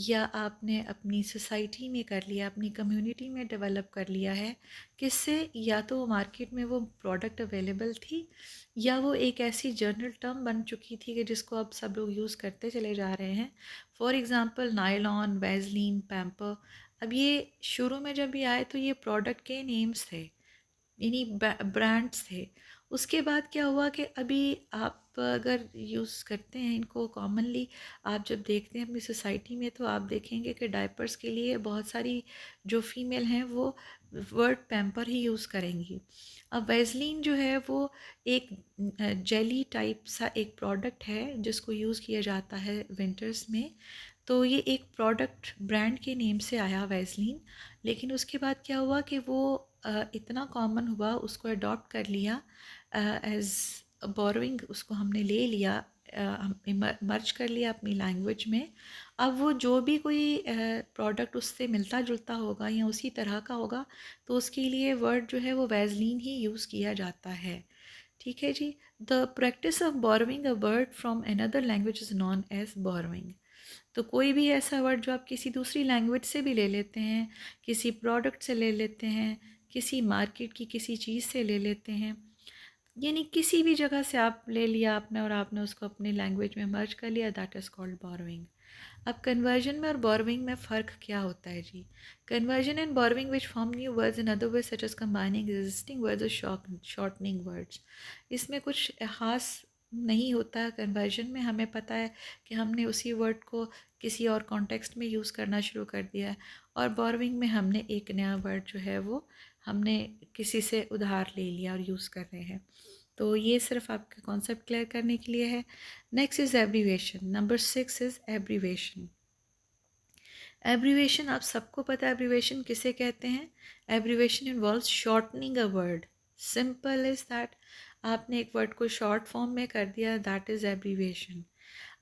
या आपने अपनी सोसाइटी में कर लिया, अपनी कम्युनिटी में डेवलप कर लिया है। किससे, या तो मार्केट में वो प्रोडक्ट अवेलेबल थी, या वो एक ऐसी जनरल टर्म बन चुकी थी कि जिसको अब सब लोग यूज़ करते चले जा रहे हैं। For example nylon, Vaseline, pamper. अब ये शुरू में जब ये आए तो ये प्रोडक्ट के नेम्स थे, यानी ब्रांड्स थे। उसके बाद क्या हुआ कि अभी आप अगर यूज़ करते हैं इनको कॉमनली, आप जब देखते हैं अपनी सोसाइटी में, तो आप देखेंगे कि डायपर्स के लिए बहुत सारी जो फीमेल हैं वो वर्ड पैम्पर ही यूज़ करेंगी। अब वैसलीन जो है वो एक जेली टाइप सा एक प्रोडक्ट है जिसको यूज़ किया जाता है विंटर्स में। तो ये एक प्रोडक्ट ब्रांड के नेम से आया वैसलीन, लेकिन उसके बाद क्या हुआ कि वो इतना कॉमन हुआ, उसको अडॉप्ट कर लिया एज बोरोइंग, उसको हमने ले लिया, मर्ज कर लिया अपनी लैंग्वेज में। अब वो जो भी कोई प्रोडक्ट उससे मिलता जुलता होगा या उसी तरह का होगा, तो उसके लिए वर्ड जो है वो वैसलीन ही यूज़ किया जाता है। ठीक है जी। The practice of borrowing a word from another language is known as borrowing. तो कोई भी ऐसा वर्ड जो आप किसी दूसरी लैंग्वेज से भी ले लेते हैं, किसी प्रोडक्ट से ले लेते हैं, किसी मार्केट की किसी चीज़ से ले लेते हैं, यानी किसी भी जगह से आप ले लिया आपने और आपने उसको अपनी लैंग्वेज में मर्ज कर लिया, दैट इज़ कॉल्ड बोरोइंग। अब कन्वर्जन में और बोरोइंग में फ़र्क क्या होता है जी। Conversion and borrowing which form new words in other ways such as combining existing words और शॉर्टनिंग वर्ड्स। इसमें कुछ ख़ास नहीं होता। कन्वर्जन में हमें पता है कि हमने उसी वर्ड को किसी और कॉन्टेक्स्ट में यूज़ करना शुरू कर दिया है, और बोरोइंग में हमने एक नया वर्ड जो है वो हमने किसी से उधार ले लिया और यूज़ कर रहे हैं। तो ये सिर्फ आपका कॉन्सेप्ट क्लियर करने के लिए है। Next is abbreviation. Number 6 is abbreviation. Abbreviation आप सबको पता है एब्रीवेशन किसे कहते हैं। Abbreviation involves shortening a word. Simple is that, आपने एक वर्ड को शॉर्ट फॉर्म में कर दिया, दैट इज़ एब्रीवेशन।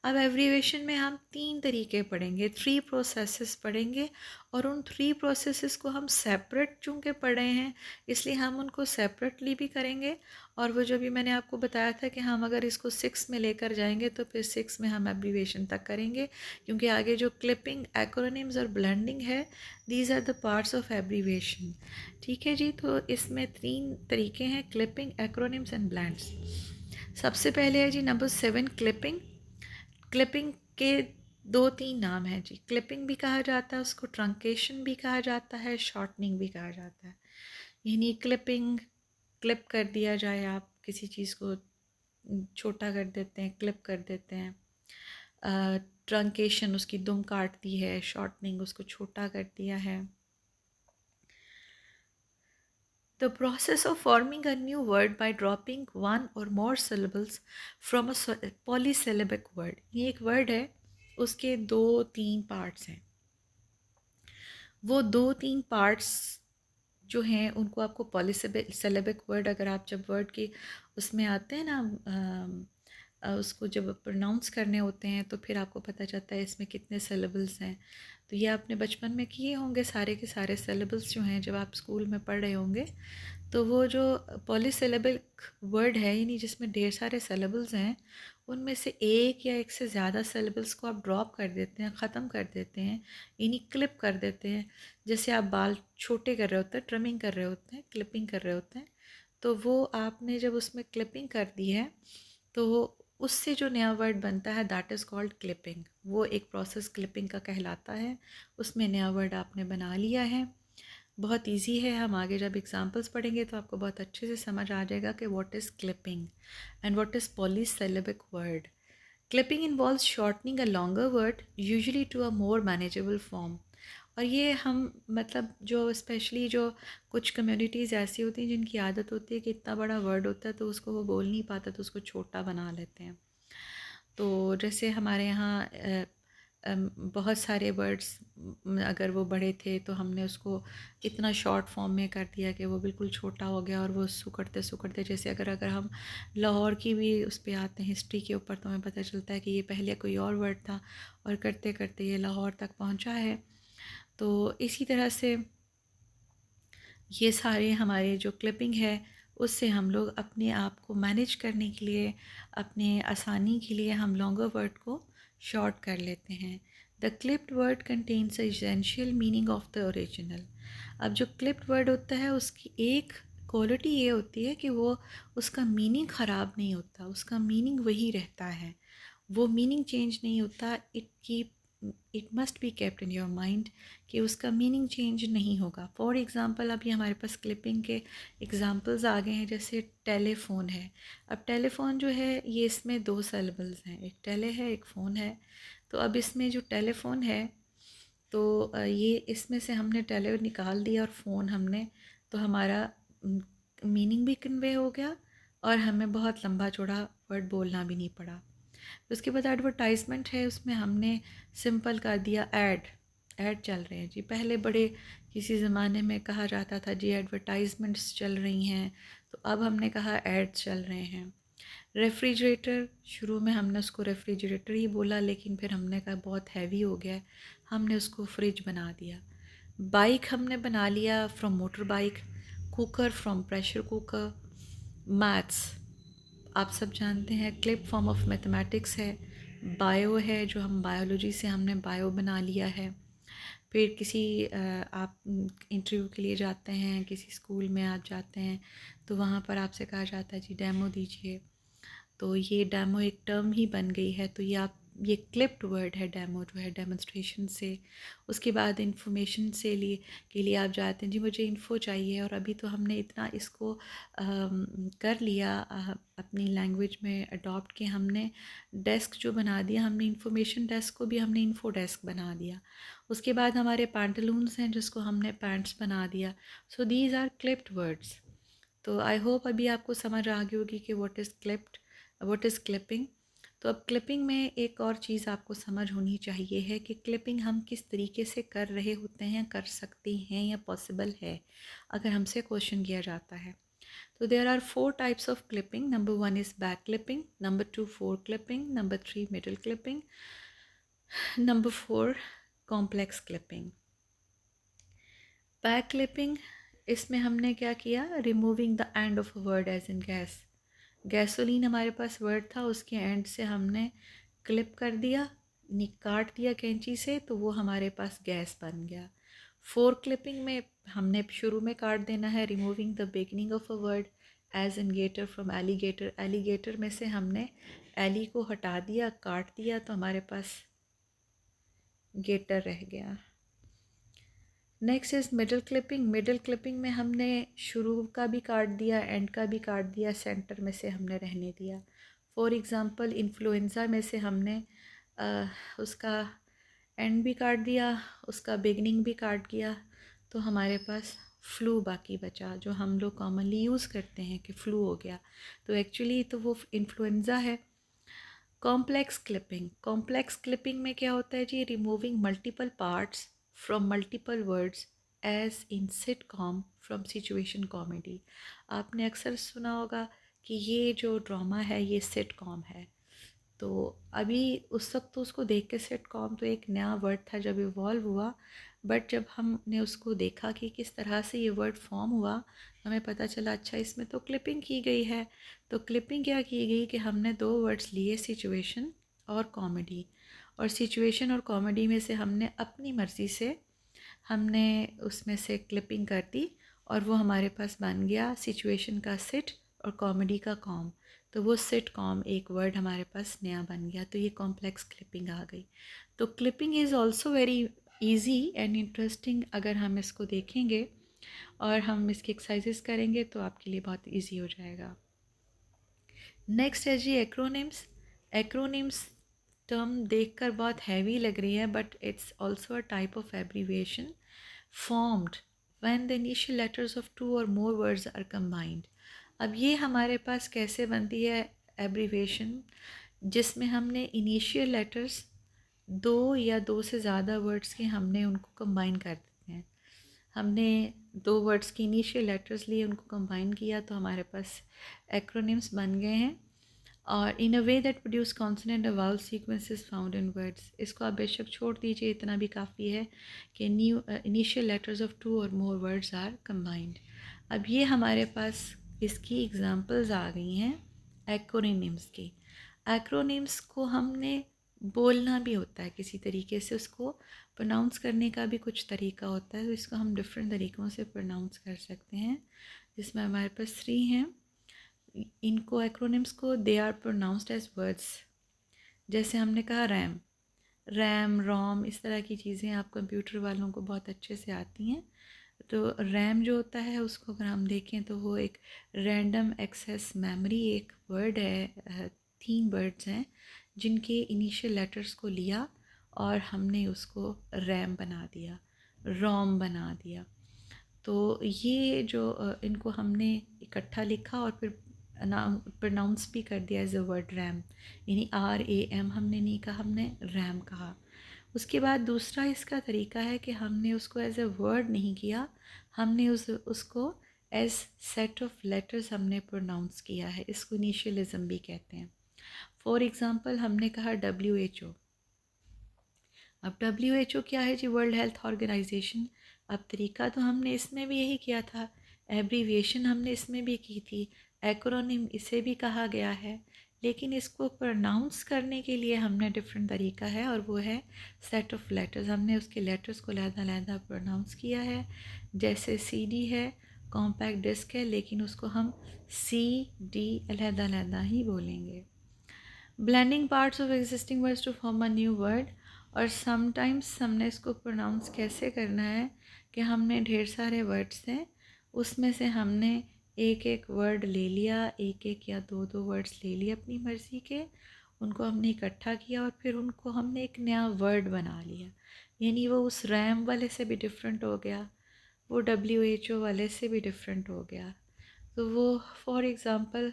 अब एब्रीवेशन में हम 3 तरीके पढ़ेंगे, 3 प्रोसेसेस पढ़ेंगे, और उन 3 प्रोसेसेस को हम सेपरेट चूँकि पढ़ रहे हैं इसलिए हम उनको सेपरेटली भी करेंगे। और वो जो भी मैंने आपको बताया था कि हम अगर इसको 6 में लेकर जाएंगे तो फिर 6 में हम एब्रीवेशन तक करेंगे, क्योंकि आगे जो क्लिपिंग, एक्रोनिम्स और ब्लेंडिंग है, these are the parts of abbreviation. ठीक है जी। तो इसमें 3 तरीके हैं, क्लिपिंग, एक्रोनिम्स एंड ब्लेंड्स। सबसे पहले है जी नंबर 7 क्लिपिंग। क्लिपिंग के 2-3 नाम हैं जी। क्लिपिंग भी कहा जाता है उसको, ट्रंकेशन भी कहा जाता है, शॉर्टनिंग भी कहा जाता है। यानी क्लिपिंग, क्लिप कर दिया जाए, आप किसी चीज़ को छोटा कर देते हैं, क्लिप कर देते हैं। ट्रंकेशन, उसकी दुम काट दी है, शॉर्टनिंग, उसको छोटा कर दिया है। The process of forming a new word by dropping one or more syllables from a polysyllabic word। ये एक वर्ड है, उसके 2-3 पार्ट्स हैं। वो 2-3 पार्ट्स जो हैं उनको आपको पॉलीसिलेबिक वर्ड, अगर आप जब वर्ड की उसमें आते हैं ना, उसको जब प्रोनाउंस करने होते हैं तो फिर आपको पता चलता है इसमें कितने सिलेबल्स हैं। तो ये आपने बचपन में किए होंगे सारे के सारे सिलेबल्स जो हैं, जब आप स्कूल में पढ़ रहे होंगे। तो वो जो पॉलीसिलेबिक वर्ड है, यानी जिसमें ढेर सारे सिलेबल्स हैं, उनमें से एक या एक से ज़्यादा सिलेबल्स को आप ड्रॉप कर देते हैं, ख़त्म कर देते हैं, यानी क्लिप कर देते हैं। जैसे आप बाल छोटे कर रहे होते हैं, ट्रिमिंग कर रहे होते हैं, क्लिपिंग कर रहे होते हैं, तो वो आपने जब उसमें क्लिपिंग कर दी है तो उससे जो नया वर्ड बनता है दैट इज़ कॉल्ड क्लिपिंग। वो एक प्रोसेस क्लिपिंग का कहलाता है। उसमें नया वर्ड आपने बना लिया है। बहुत इजी है, हम आगे जब एग्जांपल्स पढ़ेंगे तो आपको बहुत अच्छे से समझ आ जाएगा कि what is clipping and what is polysyllabic word. Clipping involves shortening a longer word usually to a more manageable form. और ये हम मतलब जो स्पेशली जो कुछ कम्युनिटीज़ ऐसी होती हैं जिनकी आदत होती है कि इतना बड़ा वर्ड होता है तो उसको वो बोल नहीं पाता तो उसको छोटा बना लेते हैं। तो जैसे हमारे यहाँ बहुत सारे वर्ड्स अगर वो बड़े थे तो हमने उसको इतना शॉर्ट फॉर्म में कर दिया कि वो बिल्कुल छोटा हो गया, और वो सुकड़ते सुकड़ते, जैसे अगर अगर हम लाहौर की भी उस पर आते हैं हिस्ट्री के ऊपर, तो हमें पता चलता है कि ये पहले कोई और वर्ड था और करते करते ये लाहौर तक पहुंचा है। तो इसी तरह से ये सारे हमारे जो क्लिपिंग है उससे हम लोग अपने आप को मैनेज करने के लिए, अपने आसानी के लिए हम लॉन्गर वर्ड को शॉर्ट कर लेते हैं। The clipped word contains essential meaning of the original. अब जो क्लिप्ड वर्ड होता है उसकी एक क्वालिटी ये होती है कि वो उसका मीनिंग ख़राब नहीं होता, उसका मीनिंग वही रहता है, वो मीनिंग चेंज नहीं होता। It must be kept in your mind कि उसका मीनिंग चेंज नहीं होगा। फॉर एग्ज़ाम्पल अभी हमारे पास क्लिपिंग के एग्ज़ाम्पल्स आ गए हैं, जैसे टेलीफ़ोन है। अब टेलीफ़ोन जो है ये इसमें 2 सिलेबल्स हैं, एक टेले है एक फ़ोन है। तो अब इसमें जो टेलीफ़ोन है तो ये इसमें से हमने टेले निकाल दिया और फ़ोन हमने, तो हमारा मीनिंग भी कन्वे हो गया और हमें बहुत लंबा चौड़ा वर्ड बोलना भी नहीं पड़ा। उसके बाद एडवर्टाइजमेंट है, उसमें हमने सिंपल कर दिया ऐड। ऐड चल रहे हैं जी, पहले बड़े किसी ज़माने में कहा जाता था जी एडवर्टाइजमेंट्स चल रही हैं, तो अब हमने कहा ऐड चल रहे हैं। रेफ्रिजरेटर, शुरू में हमने उसको रेफ्रिजरेटर ही बोला, लेकिन फिर हमने कहा बहुत हैवी हो गया है, हमने उसको फ्रिज बना दिया। बाइक हमने बना लिया from motor bike, cooker from pressure cooker. Maths आप सब जानते हैं क्लिप फॉर्म ऑफ मैथमेटिक्स है। बायो है, जो हम बायोलॉजी से हमने बायो बना लिया है। फिर किसी आप इंटरव्यू के लिए जाते हैं, किसी स्कूल में आप जाते हैं तो वहाँ पर आपसे कहा जाता है जी डेमो दीजिए, तो ये डेमो एक टर्म ही बन गई है। तो ये क्लिप्ड वर्ड है डेमो, जो है डेमोन्स्ट्रेशन से। उसके बाद इंफॉर्मेशन से लिए के लिए आप जाते हैं जी मुझे इन्फो चाहिए, और अभी तो हमने इतना इसको कर लिया अपनी लैंग्वेज में अडॉप्ट कि हमने डेस्क जो बना दिया, हमने इंफॉर्मेशन डेस्क को भी हमने इन्फो डेस्क बना दिया। उसके बाद हमारे पैंटलून्स हैं जिसको हमने पैंट्स बना दिया। So these are clipped words. तो आई होप अभी आपको समझ आ गई होगी कि what is clipped, what is clipping. तो अब क्लिपिंग में एक और चीज़ आपको समझ होनी चाहिए है कि क्लिपिंग हम किस तरीके से कर रहे होते हैं, कर सकते हैं या पॉसिबल है, अगर हमसे क्वेश्चन किया जाता है। तो there are 4 types of clipping. Number 1 is back clipping, number 2 fore clipping, number 3 middle clipping, number 4 complex clipping. Back clipping, इसमें हमने क्या किया, removing the end of a word as in gas. Gasoline हमारे पास वर्ड था, उसके and से हमने क्लिप कर दिया, काट दिया कैंची से, तो वो हमारे पास गैस बन गया। फोर क्लिपिंग में हमने शुरू में काट देना है, removing the beginning of a word as in gator from alligator. Alligator में से हमने एली को हटा दिया, काट दिया, तो हमारे पास गेटर रह गया। Next is middle clipping. Middle clipping में हमने शुरू का भी काट दिया, एंड का भी काट दिया, सेंटर में से हमने रहने दिया। फॉर एग्ज़ाम्पल इन्फ्लुएंज़ा में से हमने उसका एंड भी काट दिया, उसका बिगनिंग भी काट दिया, तो हमारे पास फ्लू बाकी बचा, जो हम लोग कॉमनली यूज़ करते हैं कि फ़्लू हो गया, तो एक्चुअली तो वो इन्फ्लुएंज़ा है। Complex clipping. कॉम्प्लेक्स क्लिपिंग में क्या होता है जी, removing multiple parts from multiple words as in sitcom from situation comedy. आपने अक्सर सुना होगा कि ये जो ड्रामा है ये सिटकॉम है, तो अभी उस वक्त तो उसको देख के सिटकॉम तो एक नया वर्ड था जब इवॉल्व हुआ, बट जब हमने उसको देखा कि किस तरह से ये वर्ड फॉर्म हुआ, हमें पता चला अच्छा इसमें तो क्लिपिंग की गई है। तो क्लिपिंग क्या की गई कि हमने दो वर्ड्स लिए, सिचुएशन और कॉमेडी, और सिचुएशन और कॉमेडी में से हमने अपनी मर्ज़ी से हमने उसमें से क्लिपिंग कर दी, और वो हमारे पास बन गया सिचुएशन का सिट और कॉमेडी का कॉम। तो वो सिट कॉम एक वर्ड हमारे पास नया बन गया, तो ये कॉम्प्लेक्स क्लिपिंग आ गई। तो clipping is also very easy and interesting. अगर हम इसको देखेंगे और हम इसकी एक्सरसाइजेस करेंगे तो आपके लिए बहुत ईजी हो जाएगा। नेक्स्ट है जी एक्रोनिम्स। एक्रोनिम्स टर्म देखकर बहुत हैवी लग रही है, but it's also a type of abbreviation formed when the initial letters of two or more words are combined। अब ये हमारे पास कैसे बनती है एब्रीवेशन, जिसमें हमने इनिशियल लेटर्स दो या दो से ज़्यादा वर्ड्स के हमने उनको कंबाइन कर देते हैं। हमने दो वर्ड्स की इनिशियल लेटर्स लिए, उनको कंबाइन किया, तो हमारे पास एक्रोनिम्स बन गए हैं। और इन अ वे दैट प्रोड्यूस कॉन्सोनेंट और vowel sequences found in words. इसको आप बेशक छोड़ दीजिए, इतना भी काफ़ी है कि new initial letters of two और मोर वर्ड्स आर कंबाइंड। अब ये हमारे पास इसकी एग्जांपल्स आ गई हैं एक्रोनिम्स की। एक्रोनिम्स को हमने बोलना भी होता है किसी तरीके से, उसको प्रोनाउंस करने का भी कुछ तरीका होता है, तो इसको हम डिफरेंट तरीक़ों से प्रोनाउंस कर सकते हैं, जिसमें हमारे पास 3 हैं। इनको एक्रोनिम्स को they are pronounced as words. जैसे हमने कहा रैम, रैम रोम, इस तरह की चीज़ें आप कंप्यूटर वालों को बहुत अच्छे से आती हैं। तो रैम जो होता है उसको अगर हम देखें तो वो एक रैंडम एक्सेस मेमोरी एक वर्ड है। 3 वर्ड्स हैं जिनके इनिशियल लेटर्स को लिया और हमने उसको रैम बना दिया, रोम बना दिया। तो ये जो इनको हमने इकट्ठा लिखा और फिर प्रोनाउंस भी कर दिया एज अ वर्ड रैम, यानी RAM हमने नहीं कहा, हमने रैम कहा। उसके बाद दूसरा इसका तरीका है कि हमने उसको एज अ वर्ड नहीं किया, हमने उसको एज सेट ऑफ लेटर्स हमने प्रोनाउंस किया है, इसको इनिशियलिज्म भी कहते हैं। फॉर एग्ज़ाम्पल हमने कहा WHO। अब WHO क्या है जी, वर्ल्ड हेल्थ ऑर्गेनाइजेशन। अब तरीका तो हमने इसमें भी यही किया था, एब्रीविएशन हमने इसमें भी की थी, एक्रोनिम इसे भी कहा गया है, लेकिन इसको प्रोनाउंस करने के लिए हमने डिफरेंट तरीका है, और वो है सेट ऑफ लेटर्स। हमने उसके लेटर्स को लहदा प्रोनाउंस किया है। जैसे CD है, कॉम्पैक्ट डिस्क है, लेकिन उसको हम CD लहदा ही बोलेंगे। Blending parts of existing words to form a new word. और समटाइम्स हमने इसको प्रोनाउंस कैसे करना है कि हमने ढेर सारे वर्ड्स हैं, उसमें से हमने एक एक वर्ड ले लिया, एक एक या दो दो वर्ड्स ले लिए अपनी मर्ज़ी के, उनको हमने इकट्ठा किया और फिर उनको हमने एक नया वर्ड बना लिया, यानी वो उस रैम वाले से भी डिफरेंट हो गया, वो WHO वाले से भी डिफरेंट हो गया। तो वो फॉर एग्ज़ाम्पल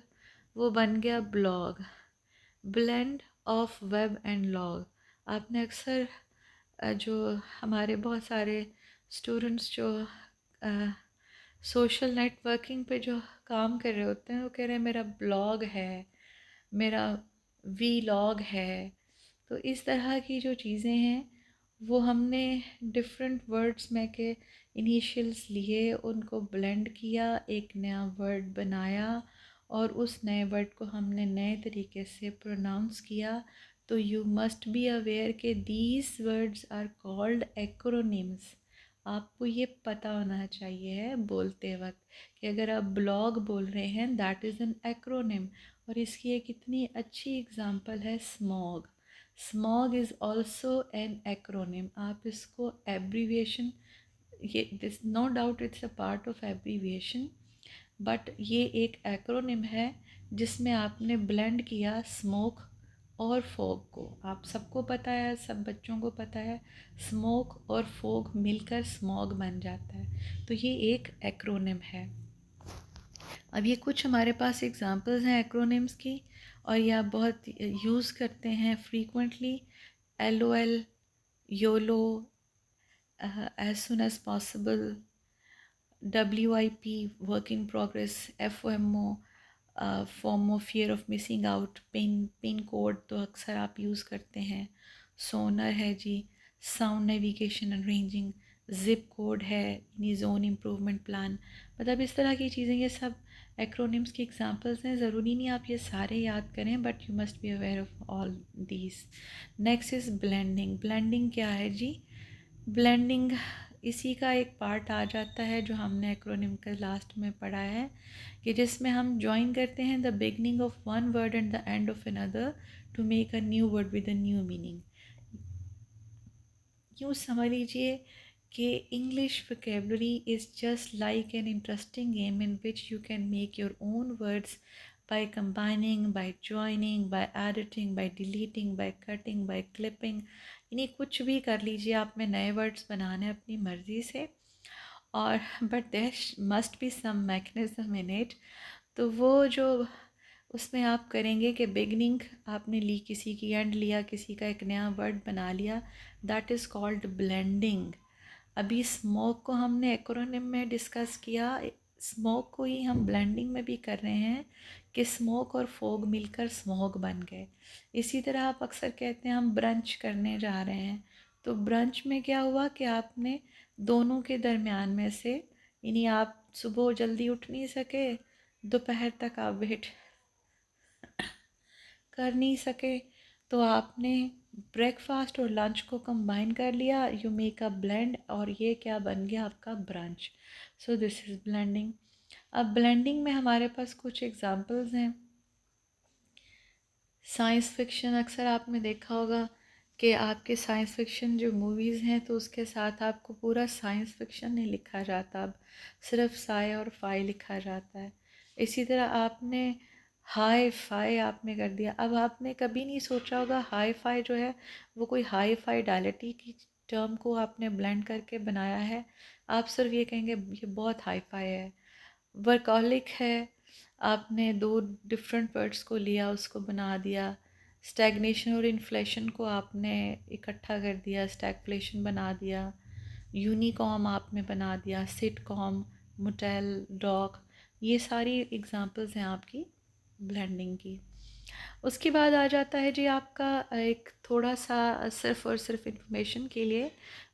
वो बन गया blog, blend of web and log. आपने अक्सर जो हमारे बहुत सारे स्टूडेंट्स जो सोशल नेटवर्किंग पे जो काम कर रहे होते हैं, वो कह रहे हैं मेरा ब्लॉग है, मेरा वीलॉग है। तो इस तरह की जो चीज़ें हैं वो हमने डिफरेंट वर्ड्स में के इनिशियल्स लिए, उनको ब्लेंड किया, एक नया वर्ड बनाया, और उस नए वर्ड को हमने नए तरीके से प्रोनाउंस किया। तो यू मस्ट बी अवेयर कि these words are called acronyms. आपको ये पता होना चाहिए है बोलते वक्त कि अगर आप ब्लॉग बोल रहे हैं दैट इज़ एन एक्रोनिम। और इसकी एक इतनी अच्छी एग्जांपल है smog. Smog is also an acronym. आप इसको एब्रीविएशन ये this no doubt it's a part of abbreviation, but ये एक एक्रोनिम है जिसमें आपने ब्लेंड किया स्मोक और फोग को। आप सबको पता है, सब बच्चों को पता है, स्मोक और फोग मिलकर स्मॉग बन जाता है, तो ये एक एक्रोनिम है। अब ये कुछ हमारे पास एग्जांपल्स हैं एक्रोनिम्स की, और ये आप बहुत यूज़ करते हैं frequently. LOL, YOLO, as soon as possible, WIP, work in progress, FOMO, FOMO, fear of missing out, pin code तो अक्सर आप यूज़ करते हैं। सोनर है जी, sound navigation and ranging, zip code है, यानी जोन इम्प्रूवमेंट प्लान। मतलब इस तरह की चीज़ें, ये सब एक्रोनिम्स की एग्जांपल्स हैं। ज़रूरी नहीं आप ये सारे याद करें, but you must be aware of all these. Next is blending. Blending क्या है जी? ब्लेंडिंग इसी का एक पार्ट आ जाता है जो हमने एक्रोनिम के लास्ट में पढ़ा है, कि जिसमें हम ज्वाइन करते हैं the beginning of one word and the end of another to make a new word with a new meaning. यूँ समझ लीजिए कि English vocabulary is just like an interesting game in which you can make your own words by combining, by joining, by editing, by deleting, by cutting, by clipping। यानी कुछ भी कर लीजिए, आप में नए वर्ड्स बनाने हैं अपनी मर्ज़ी से, और but there must be some mechanism in it. तो वो जो उसमें आप करेंगे कि बिगनिंग आपने ली किसी की, एंड लिया किसी का, एक नया वर्ड बना लिया, दैट इज़ कॉल्ड ब्लेंडिंग। अभी स्मोक को हमने एक्रोनिम में डिस्कस किया, स्मोक को ही हम ब्लेंडिंग में भी कर रहे हैं कि स्मोक और फोग मिलकर स्मोग बन गए। इसी तरह आप अक्सर कहते हैं हम ब्रंच करने जा रहे हैं, तो ब्रंच में क्या हुआ कि आपने दोनों के दरमियान में से, यानी आप सुबह जल्दी उठ नहीं सके, दोपहर तक आप वेट कर नहीं सके, तो आपने ब्रेकफास्ट और लंच को कंबाइन कर लिया, यू मेक अ ब्लेंड, और ये क्या बन गया आपका brunch. So this is blending. अब ब्लेंडिंग में हमारे पास कुछ एग्जांपल्स हैं। साइंस फिक्शन, अक्सर आपने देखा होगा कि आपके साइंस फिक्शन जो मूवीज़ हैं, तो उसके साथ आपको पूरा साइंस फिक्शन नहीं लिखा जाता, अब सिर्फ साई और फाई लिखा जाता है। इसी तरह आपने हाई फाई आपने कर दिया। अब आपने कभी नहीं सोचा होगा हाई फाई जो है वो कोई हाई फाइडेलिटी की टर्म को आपने ब्लेंड करके बनाया है। आप सिर्फ ये कहेंगे ये बहुत हाई फाई है। वर्कॉलिक है, आपने दो डिफरेंट वर्ड्स को लिया, उसको बना दिया। स्टैग्नेशन और इन्फ्लेशन को आपने इकट्ठा कर दिया, स्टैगफ्लेशन बना दिया। यूनिकॉम आपने बना दिया, सिटकॉम, मोटेल, डॉक। ये सारी एग्जांपल्स हैं आपकी ब्लेंडिंग की। उसके बाद आ जाता है जी आपका एक थोड़ा सा सिर्फ और सिर्फ इंफॉर्मेशन के लिए,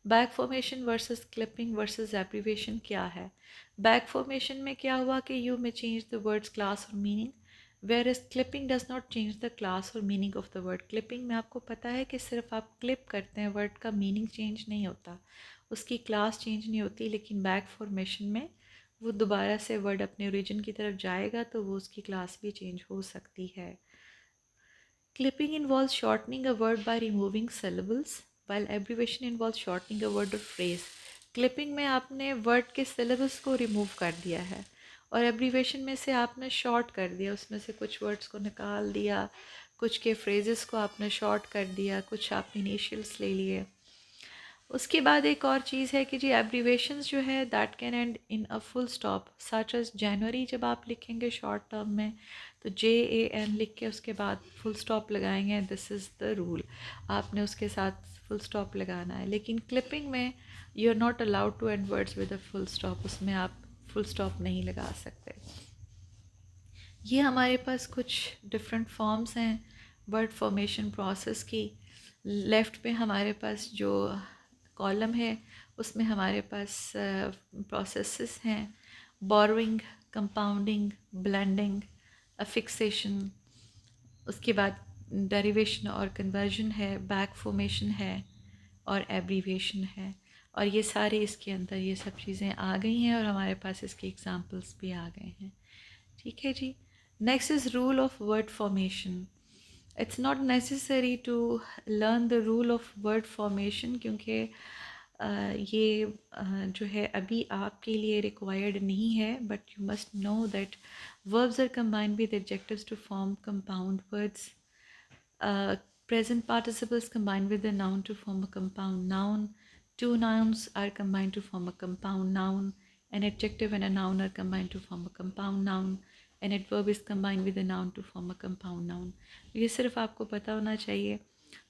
back formation versus clipping versus abbreviation क्या है। बैक फॉर्मेशन में क्या हुआ कि you may change the words class और meaning, where is clipping does not change the class और meaning of the word. Clipping में आपको पता है कि सिर्फ आप क्लिप करते हैं, वर्ड का मीनिंग चेंज नहीं होता, उसकी क्लास चेंज नहीं होती, लेकिन बैक फॉर्मेशन में वो दोबारा से वर्ड अपने ओरिजिन की तरफ जाएगा तो वो उसकी क्लास भी चेंज हो सकती है। Clipping involves shortening a word by removing syllables, while abbreviation involves shortening a word or phrase. Clipping में आपने word के syllables को remove कर दिया है, और abbreviation में से आपने short कर दिया, उसमें से कुछ words को निकाल दिया, कुछ के phrases को आपने short कर दिया, कुछ आपने initials ले लिए। उसके बाद एक और चीज़ है कि जी एब्रीवेशंस जो है that can end in a full stop, such as January जब आप लिखेंगे शॉर्ट टर्म में तो JAN लिख के उसके बाद फुल स्टॉप लगाएंगे, दिस इज़ द रूल, आपने उसके साथ फुल स्टॉप लगाना है। लेकिन क्लिपिंग में you are not allowed to end words with a full stop, उसमें आप फुल स्टॉप नहीं लगा सकते। ये हमारे पास कुछ डिफरेंट फॉर्म्स हैं वर्ड फॉर्मेशन प्रोसेस की। लेफ़्ट पे हमारे पास जो कॉलम है उसमें हमारे पास प्रोसेसेस हैं, बोरोइंग, कंपाउंडिंग, ब्लेंडिंग, अफिक्सेशन, उसके बाद डेरिवेशन और कन्वर्जन है, बैक फॉर्मेशन है और एब्रीविएशन है। और ये सारे इसके अंदर ये सब चीज़ें आ गई हैं और हमारे पास इसके एग्जांपल्स भी आ गए हैं। ठीक है जी। Next is rule of word formation. It's not necessary to learn the rule of word formation, क्योंकि ये जो है अभी आपके लिए रिक्वायर्ड नहीं है, but you must know that verbs are combined with adjectives to form compound words. Present participles combined with a noun to form a compound noun. Two nouns are combined to form a compound noun. An adjective and a noun are combined to form a compound noun. An adverb is combined with a noun to form a compound noun. ये सिर्फ आपको पता होना चाहिए.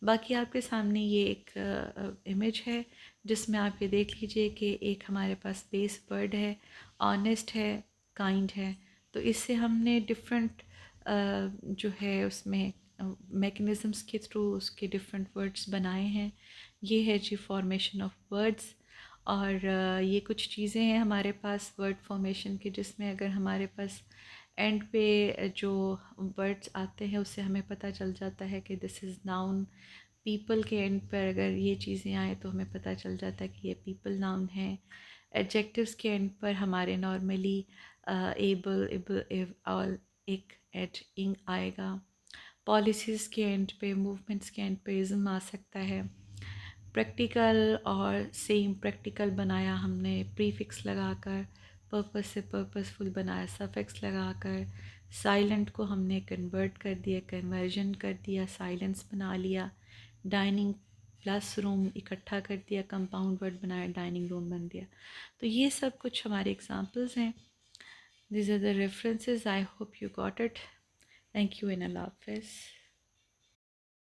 बाकी आपके सामने ये एक इमेज है जिसमें आप ये देख लीजिए कि एक हमारे पास बेस वर्ड है, ऑनेस्ट है, काइंड है. तो इससे हमने डिफरेंट जो है उसमें मैकेनिज़म्स के थ्रू उसके डिफरेंट वर्ड्स बनाए हैं. ये है जी फॉर्मेशन ऑफ वर्ड्स. और ये कुछ चीज़ें हैं हमारे पास वर्ड फॉर्मेशन के, जिसमें अगर हमारे पास एंड पे जो वर्ड्स आते हैं उससे हमें पता चल जाता है कि दिस इज़ नाउन. पीपल के एंड पर अगर ये चीज़ें आए तो हमें पता चल जाता है कि ये पीपल नाउन है. एडजेक्टिव्स के एंड पर हमारे नॉर्मली एबल, एबल, एव, ऑल, एक, एट, इंग आएगा. पॉलिसीज़ के एंड पे, मूवमेंट्स के एंड पे इज़म आ सकता है. प्रैक्टिकल और सेम प्रैक्टिकल बनाया हमने प्रीफिक्स लगाकर, पर्पस से पर्पसफुल बनाया सफिक्स लगाकर. साइलेंट को हमने कन्वर्ट कर दिया, कन्वर्जन कर दिया, साइलेंस बना लिया. डाइनिंग प्लस रूम इकट्ठा कर दिया, कंपाउंड वर्ड बनाया, डाइनिंग रूम बन दिया. तो ये सब कुछ हमारे एग्जांपल्स हैं. These are the references. I hope you got it. Thank you and Allah Hafiz.